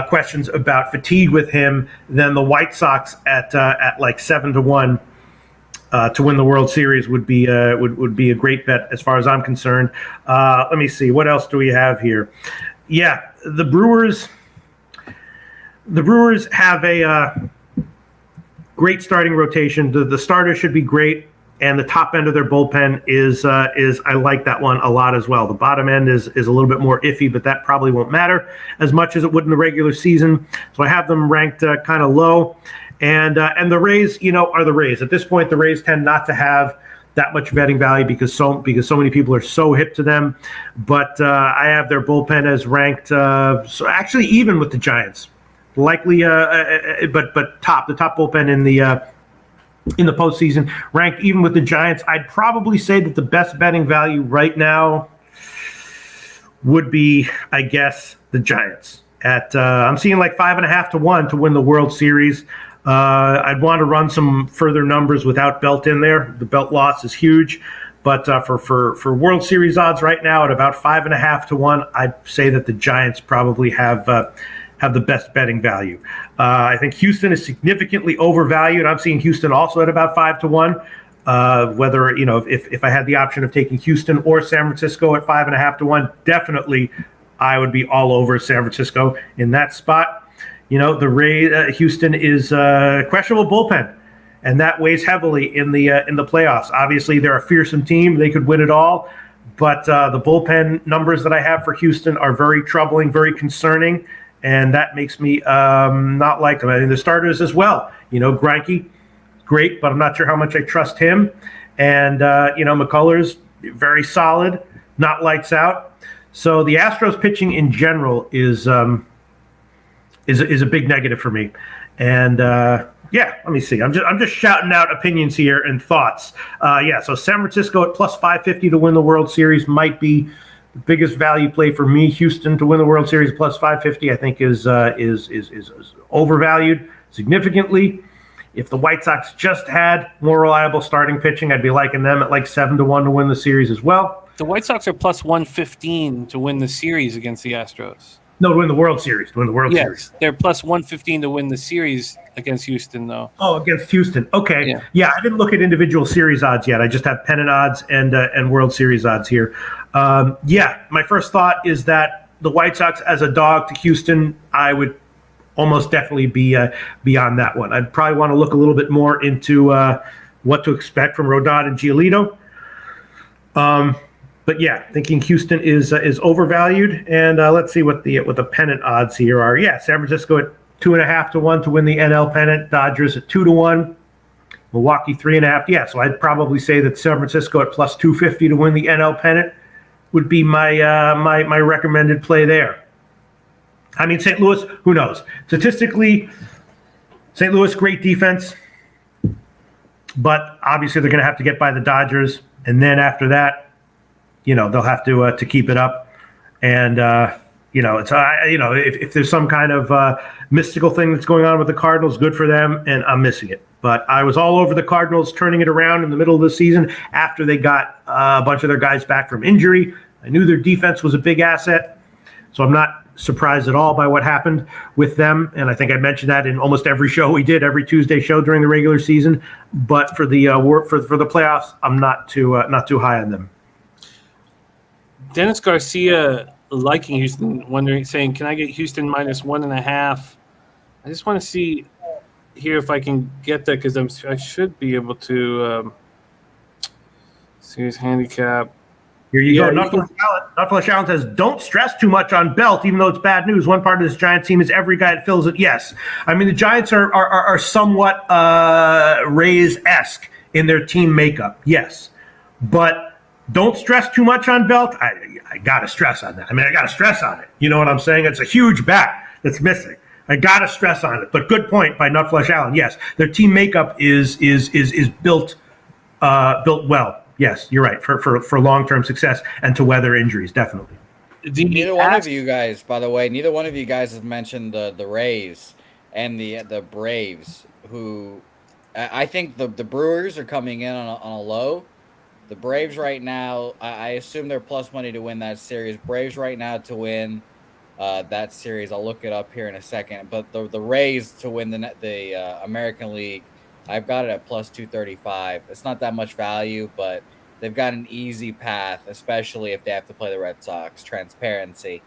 questions about fatigue with him, then the White Sox at like 7-1. To win the World Series would be a great bet as far as I'm concerned. Let me see, what else do we have here? Yeah, the Brewers have a great starting rotation. The starters should be great, and the top end of their bullpen is I like that one a lot as well. The bottom end is a little bit more iffy, but that probably won't matter as much as it would in the regular season. So I have them ranked kind of low. And the Rays, are the Rays. At this point, the Rays tend not to have that much betting value because so many people are so hip to them. But I have their bullpen as ranked, so actually even with the Giants, likely. But the top bullpen in the postseason, ranked even with the Giants. I'd probably say that the best betting value right now would be, I guess, the Giants. I'm seeing like 5.5 to 1 to win the World Series. I'd want to run some further numbers without Belt in there. The Belt loss is huge, but for World Series odds right now at about 5.5 to 1, I'd say that the Giants probably have the best betting value. I think Houston is significantly overvalued. I'm seeing Houston also at about 5 to 1. Whether if I had the option of taking Houston or San Francisco at 5.5 to 1, definitely I would be all over San Francisco in that spot. The Houston is a questionable bullpen, and that weighs heavily in the playoffs. Obviously, they're a fearsome team; they could win it all. But the bullpen numbers that I have for Houston are very troubling, very concerning, and that makes me not like them. I mean, the starters as well. Greinke, great, but I'm not sure how much I trust him. And McCullers, very solid, not lights out. So the Astros pitching in general is a big negative for me. And let me see. I'm just shouting out opinions here and thoughts. So San Francisco at +550 to win the World Series might be The biggest value play for me, Houston to win the World Series plus 550, I think is overvalued significantly. If the White Sox just had more reliable starting pitching, I'd be liking them at like 7-1 to win the series as well. The White Sox are plus 115 to win the series against the Astros. No, to win the World Series. Series. Yes, they're plus 115 to win the series against Houston, though. Oh, against Houston. Okay. Yeah, I didn't look at individual series odds yet. I just have pennant odds and World Series odds here. My first thought is that the White Sox as a dog to Houston, I would almost definitely be on that one. I'd probably want to look a little bit more into what to expect from Rodon and Giolito. But yeah, thinking Houston is overvalued, and let's see what the pennant odds here are. Yeah, San Francisco at 2.5 to 1 to win the NL pennant. Dodgers at 2 to 1. Milwaukee 3.5. Yeah, so I'd probably say that San Francisco at plus 250 to win the NL pennant would be my recommended play there. I mean, St. Louis, who knows? Statistically, St. Louis, great defense, but obviously they're going to have to get by the Dodgers, and then after that, they'll have to keep it up. And, it's if there's some kind of mystical thing that's going on with the Cardinals, good for them, and I'm missing it. But I was all over the Cardinals turning it around in the middle of the season after they got a bunch of their guys back from injury. I knew their defense was a big asset, so I'm not surprised at all by what happened with them. And I think I mentioned that in almost every show we did, every Tuesday show during the regular season. But for the for the playoffs, I'm not too high on them. Dennis Garcia liking Houston, saying, can I get Houston minus 1.5? I just want to see here if I can get that because I should be able to. Series handicap. Here you go. Nutflesh Allen says, don't stress too much on Belt, even though it's bad news. One part of this Giants team is every guy that fills it. Yes. I mean, the Giants are somewhat Rays-esque in their team makeup. Yes. But don't stress too much on Belt. I got to stress on that. I mean, I got to stress on it. You know what I'm saying? It's a huge bat that's missing. I got to stress on it. But good point by Nutflesh Allen. Yes, their team makeup is built well. Yes, you're right, for long-term success and to weather injuries, definitely. Neither one of you guys, by the way, has mentioned the Rays and the Braves, who I think the Brewers are coming in on a low. The Braves right now, I assume they're plus money to win that series. Braves right now to win that series. I'll look it up here in a second. But the Rays to win the American League, I've got it at plus 235. It's not that much value, but they've got an easy path, especially if they have to play the Red Sox. Transparency.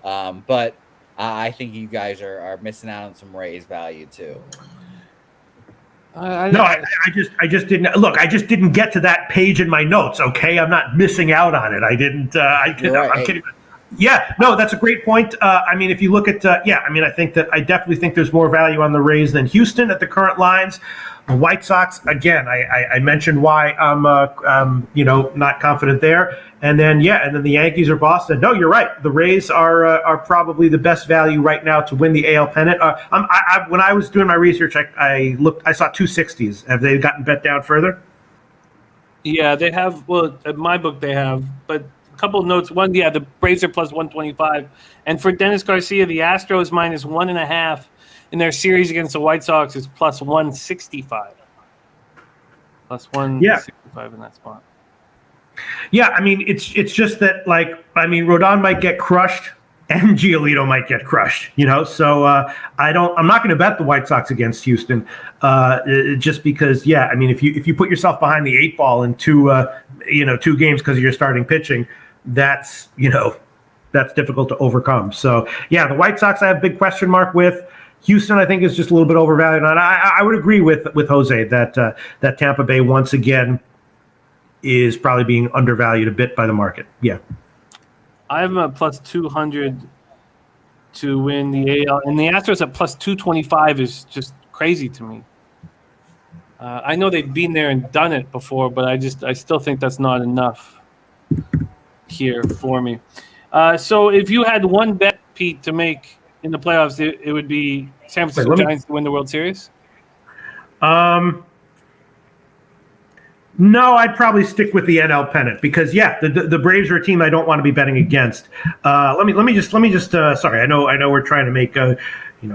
But I think you guys are missing out on some Rays value too. I just didn't look. I just didn't get to that page in my notes. Okay, I'm not missing out on it. I didn't. I'm kidding. Yeah, no, that's a great point. I mean, if you look at, I definitely think there's more value on the Rays than Houston at the current lines. The White Sox, again, I mentioned why I'm not confident there. And then the Yankees or Boston. No, you're right. The Rays are probably the best value right now to win the AL pennant. When I was doing my research, I saw 260s. Have they gotten bet down further? Yeah, they have. Well, at my book, they have, but. Couple of notes. One, the Braves are plus 125. And for Dennis Garcia, the Astros minus 1.5 in their series against the White Sox is plus 165. Plus 165 in that spot. Yeah, I mean, it's just that, Rodon might get crushed and Giolito might get crushed, So I'm not going to bet the White Sox against Houston, just because, if you put yourself behind the 8 ball in two games because of your starting pitching, that's difficult to overcome. So the White Sox I have a big question mark with. Houston I think is just a little bit overvalued, and I would agree with Jose that Tampa Bay once again is probably being undervalued a bit by the market. Yeah. I'm a plus 200 to win the AL, and the Astros at plus 225 is just crazy to me. I know they've been there and done it before, but I still think that's not enough here for me. So if you had one bet, Pete, to make in the playoffs, it would be San Francisco Giants to win the World Series? No, I'd probably stick with the NL pennant because the Braves are a team I don't want to be betting against. Let me just sorry, I know we're trying to make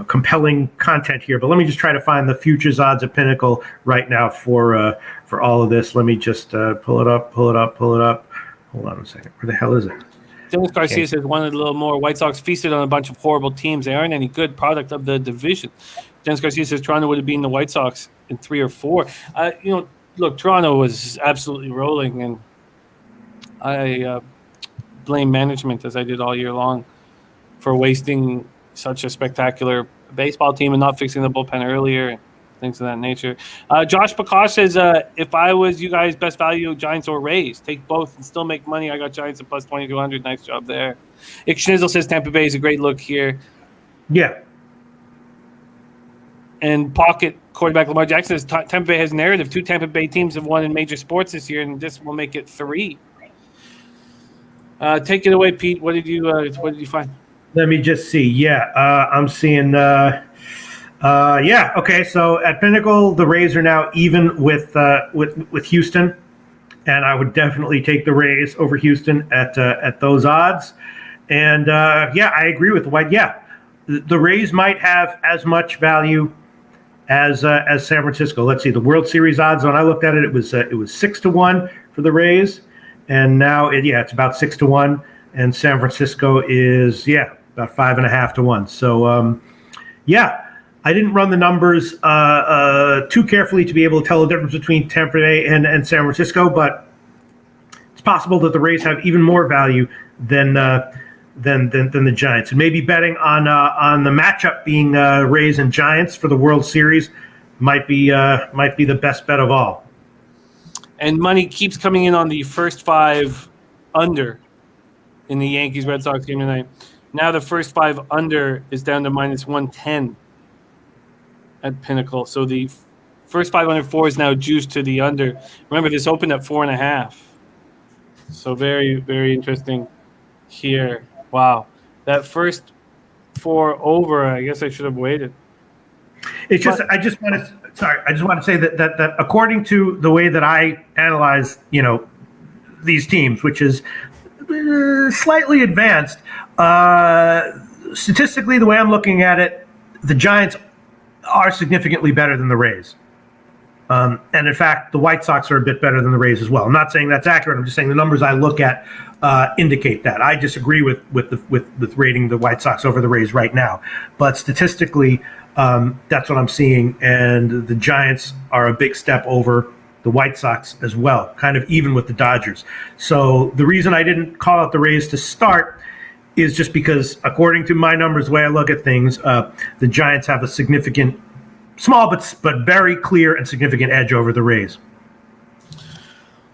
compelling content here, but let me just try to find the futures odds at Pinnacle right now for all of this. Let me just pull it up. Hold on a second. Where the hell is it? Dennis Garcia says wanted a little more. White Sox feasted on a bunch of horrible teams. They aren't any good, product of the division. Dennis Garcia says Toronto would have beaten the White Sox in 3 or 4. Look, Toronto was absolutely rolling, and I blame management, as I did all year long, for wasting such a spectacular baseball team and not fixing the bullpen earlier and things of that nature. Josh Prakash says, if I was you guys, best value, Giants or Rays. Take both and still make money. I got Giants at plus 2,200. Nice job there. Ick Schnizzle says Tampa Bay is a great look here. Yeah. And Pocket quarterback Lamar Jackson says Tampa Bay has narrative. 2 Tampa Bay teams have won in major sports this year, and this will make it 3. Take it away, Pete. What did you find? Let me just see. Yeah, I'm seeing. Okay. So at Pinnacle, the Rays are now even with Houston, and I would definitely take the Rays over Houston at those odds. And I agree with White. Yeah, the Rays might have as much value as San Francisco. Let's see, the World Series odds. When I looked at it, it was 6-1 for the Rays, and now it's about 6-1, and San Francisco is about 5.5 to 1. So I didn't run the numbers too carefully to be able to tell the difference between Tampa Bay and San Francisco, but it's possible that the Rays have even more value than the Giants. And maybe betting on the matchup being Rays and Giants for the World Series might be the best bet of all. And money keeps coming in on the first 5 under in the Yankees Red Sox game tonight. Now the first 5 under is down to minus 110 at Pinnacle. So the first 5 under 4 is now juiced to the under. Remember, this opened at 4.5. So very, very interesting here. Wow. That first 4 over, I guess I should have waited. It's just, I just want to say that according to the way that I analyze, these teams, which is slightly advanced, statistically, the way I'm looking at it, the Giants are significantly better than the Rays. And in fact, the White Sox are a bit better than the Rays as well. I'm not saying that's accurate. I'm just saying the numbers I look at indicate that. I disagree with rating the White Sox over the Rays right now, but statistically, that's what I'm seeing. And the Giants are a big step over the White Sox as well, kind of even with the Dodgers. So the reason I didn't call out the Rays to start is just because, according to my numbers, the way I look at things, the Giants have a significant, small but very clear and significant edge over the Rays.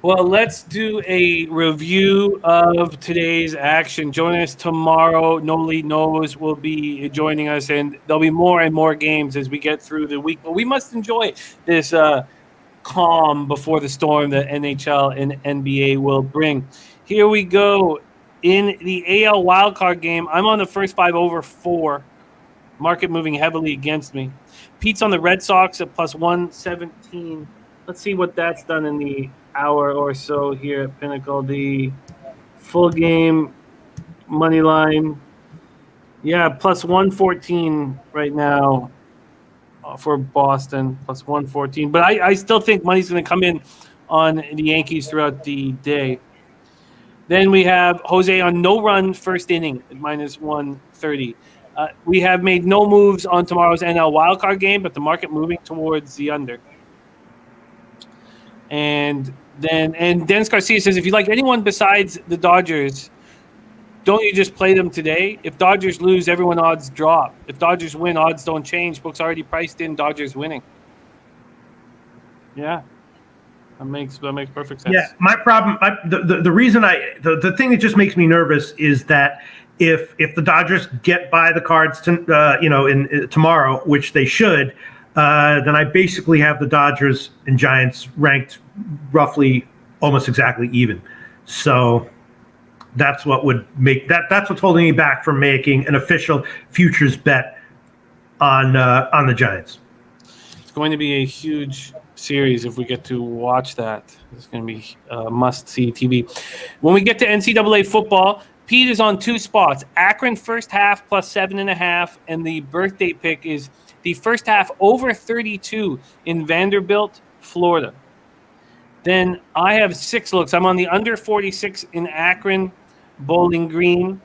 Well, let's do a review of today's action. Join us tomorrow. No Lead Knows will be joining us, and there'll be more and more games as we get through the week. But we must enjoy this calm before the storm that NHL and NBA will bring. Here we go. In the AL wildcard game, I'm on the first 5 over 4. Market moving heavily against me. Pete's on the Red Sox at plus 117. Let's see what that's done in the hour or so here at Pinnacle. The full game money line. Plus 114 right now for Boston, plus 114. But I still think money's going to come in on the Yankees throughout the day. Then we have Jose on no run first inning at minus 130. We have made no moves on tomorrow's NL wildcard game, but the market moving towards the under. And Dennis Garcia says, if you like anyone besides the Dodgers, don't you just play them today? If Dodgers lose, everyone odds drop. If Dodgers win, odds don't change. Books already priced in Dodgers winning. Yeah. That makes perfect sense. Yeah, my problem, the reason the thing that just makes me nervous is that if the Dodgers get by the Cards tomorrow, which they should, then I basically have the Dodgers and Giants ranked roughly almost exactly even. So that's what would make that's what's holding me back from making an official futures bet on the Giants. Let's going to be a huge series if we get to watch that. It's going to be must-see TV. When we get to NCAA football, Pete is on 2 spots. Akron first half plus 7.5, and the birthday pick is the first half over 32 in Vanderbilt, Florida. Then I have 6 looks. I'm on the under 46 in Akron, Bowling Green.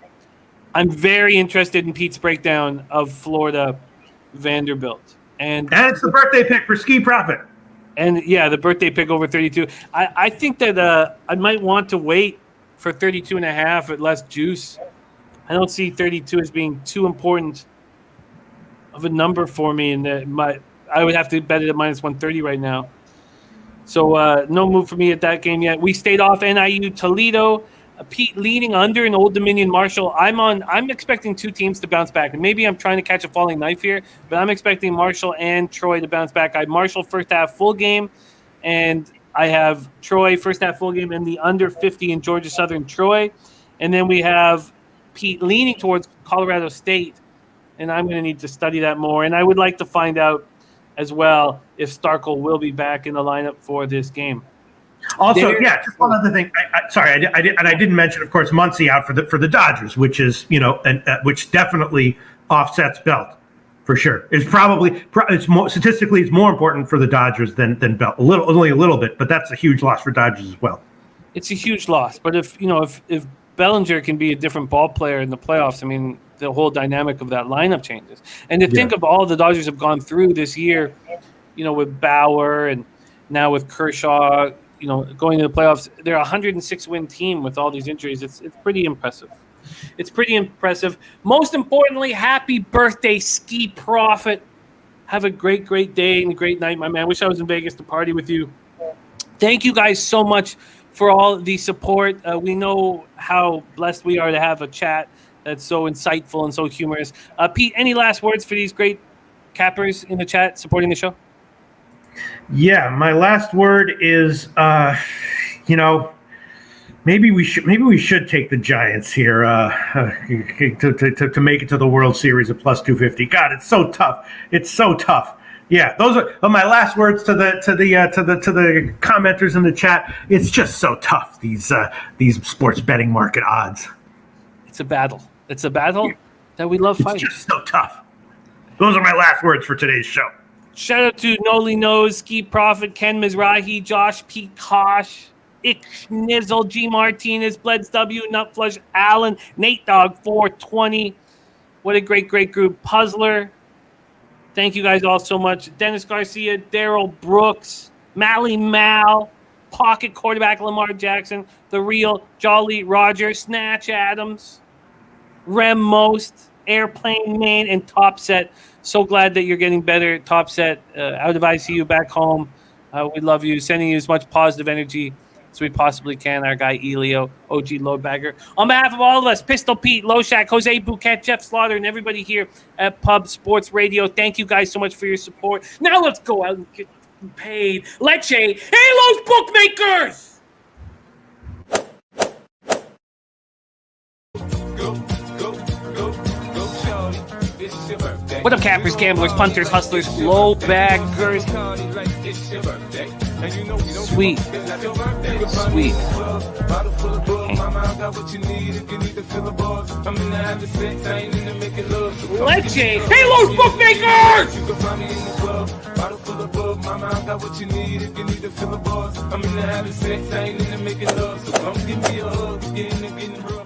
I'm very interested in Pete's breakdown of Florida, Vanderbilt. And it's the birthday pick for Ski Profit. And, yeah, the birthday pick over 32. I think that I might want to wait for 32.5 at less juice. I don't see 32 as being too important of a number for me. And I would have to bet it at minus 130 right now. So no move for me at that game yet. We stayed off NIU Toledo. Pete leading under in Old Dominion Marshall. I'm expecting 2 teams to bounce back. And maybe I'm trying to catch a falling knife here, but I'm expecting Marshall and Troy to bounce back. I have Marshall first half full game, and I have Troy first half full game and the under 50 in Georgia Southern Troy. And then we have Pete leaning towards Colorado State, and I'm going to need to study that more. And I would like to find out as well if Starkel will be back in the lineup for this game. Also, just one other thing. I didn't mention, of course, Muncy out for the Dodgers, which is which definitely offsets Belt for sure. It's more statistically it's more important for the Dodgers than Belt, only a little bit, but that's a huge loss for Dodgers as well. It's a huge loss, but if Bellinger can be a different ball player in the playoffs, I mean, the whole dynamic of that lineup changes. And to think of all the Dodgers have gone through this year, with Bauer and now with Kershaw. Going to the playoffs, they're a 106-win team with all these injuries. It's pretty impressive. It's pretty impressive. Most importantly, happy birthday, Ski Prophet. Have a great, great day and a great night, my man. Wish I was in Vegas to party with you. Thank you guys so much for all the support. We know how blessed we are to have a chat that's so insightful and so humorous. Pete, any last words for these great cappers in the chat supporting the show? Yeah, my last word is, maybe we should take the Giants here to make it to the World Series at plus 250. God, it's so tough. It's so tough. Yeah, those are my last words to the commenters in the chat. It's just so tough, these sports betting market odds. It's a battle. It's a battle that we love fighting. It's just so tough. Those are my last words for today's show. Shout out to Noli Nose, Ski Prophet, Ken Mizrahi, Josh P. Kosh, Ik Schnizzle, G. Martinez, Bleds W, Nutflush, Allen, Nate Dogg 420. What a great, great group. Puzzler. Thank you guys all so much. Dennis Garcia, Daryl Brooks, Mally Mal, Pocket Quarterback Lamar Jackson, The Real, Jolly Roger, Snatch Adams, Rem Most, Airplane Main, and Top Set. So glad that you're getting better, Top Set, out of ICU, back home. We love you. Sending you as much positive energy as we possibly can. Our guy, Elio, OG Loadbagger. On behalf of all of us, Pistol Pete, Loshak, Jose Bouquet, Jeff Slaughter, and everybody here at Pub Sports Radio, thank you guys so much for your support. Now let's go out and get paid. Lecce, Halos Bookmakers! What up, cappers, gamblers, punters, hustlers, low baggers? Sweet. Sweet. Lecce, Halos Bookmakers! Bottle full of bug, mama, I got what you need if you need to fill the bars. I'm in the having sex, I ain't in the making love, so come give me a hug, getting the rough.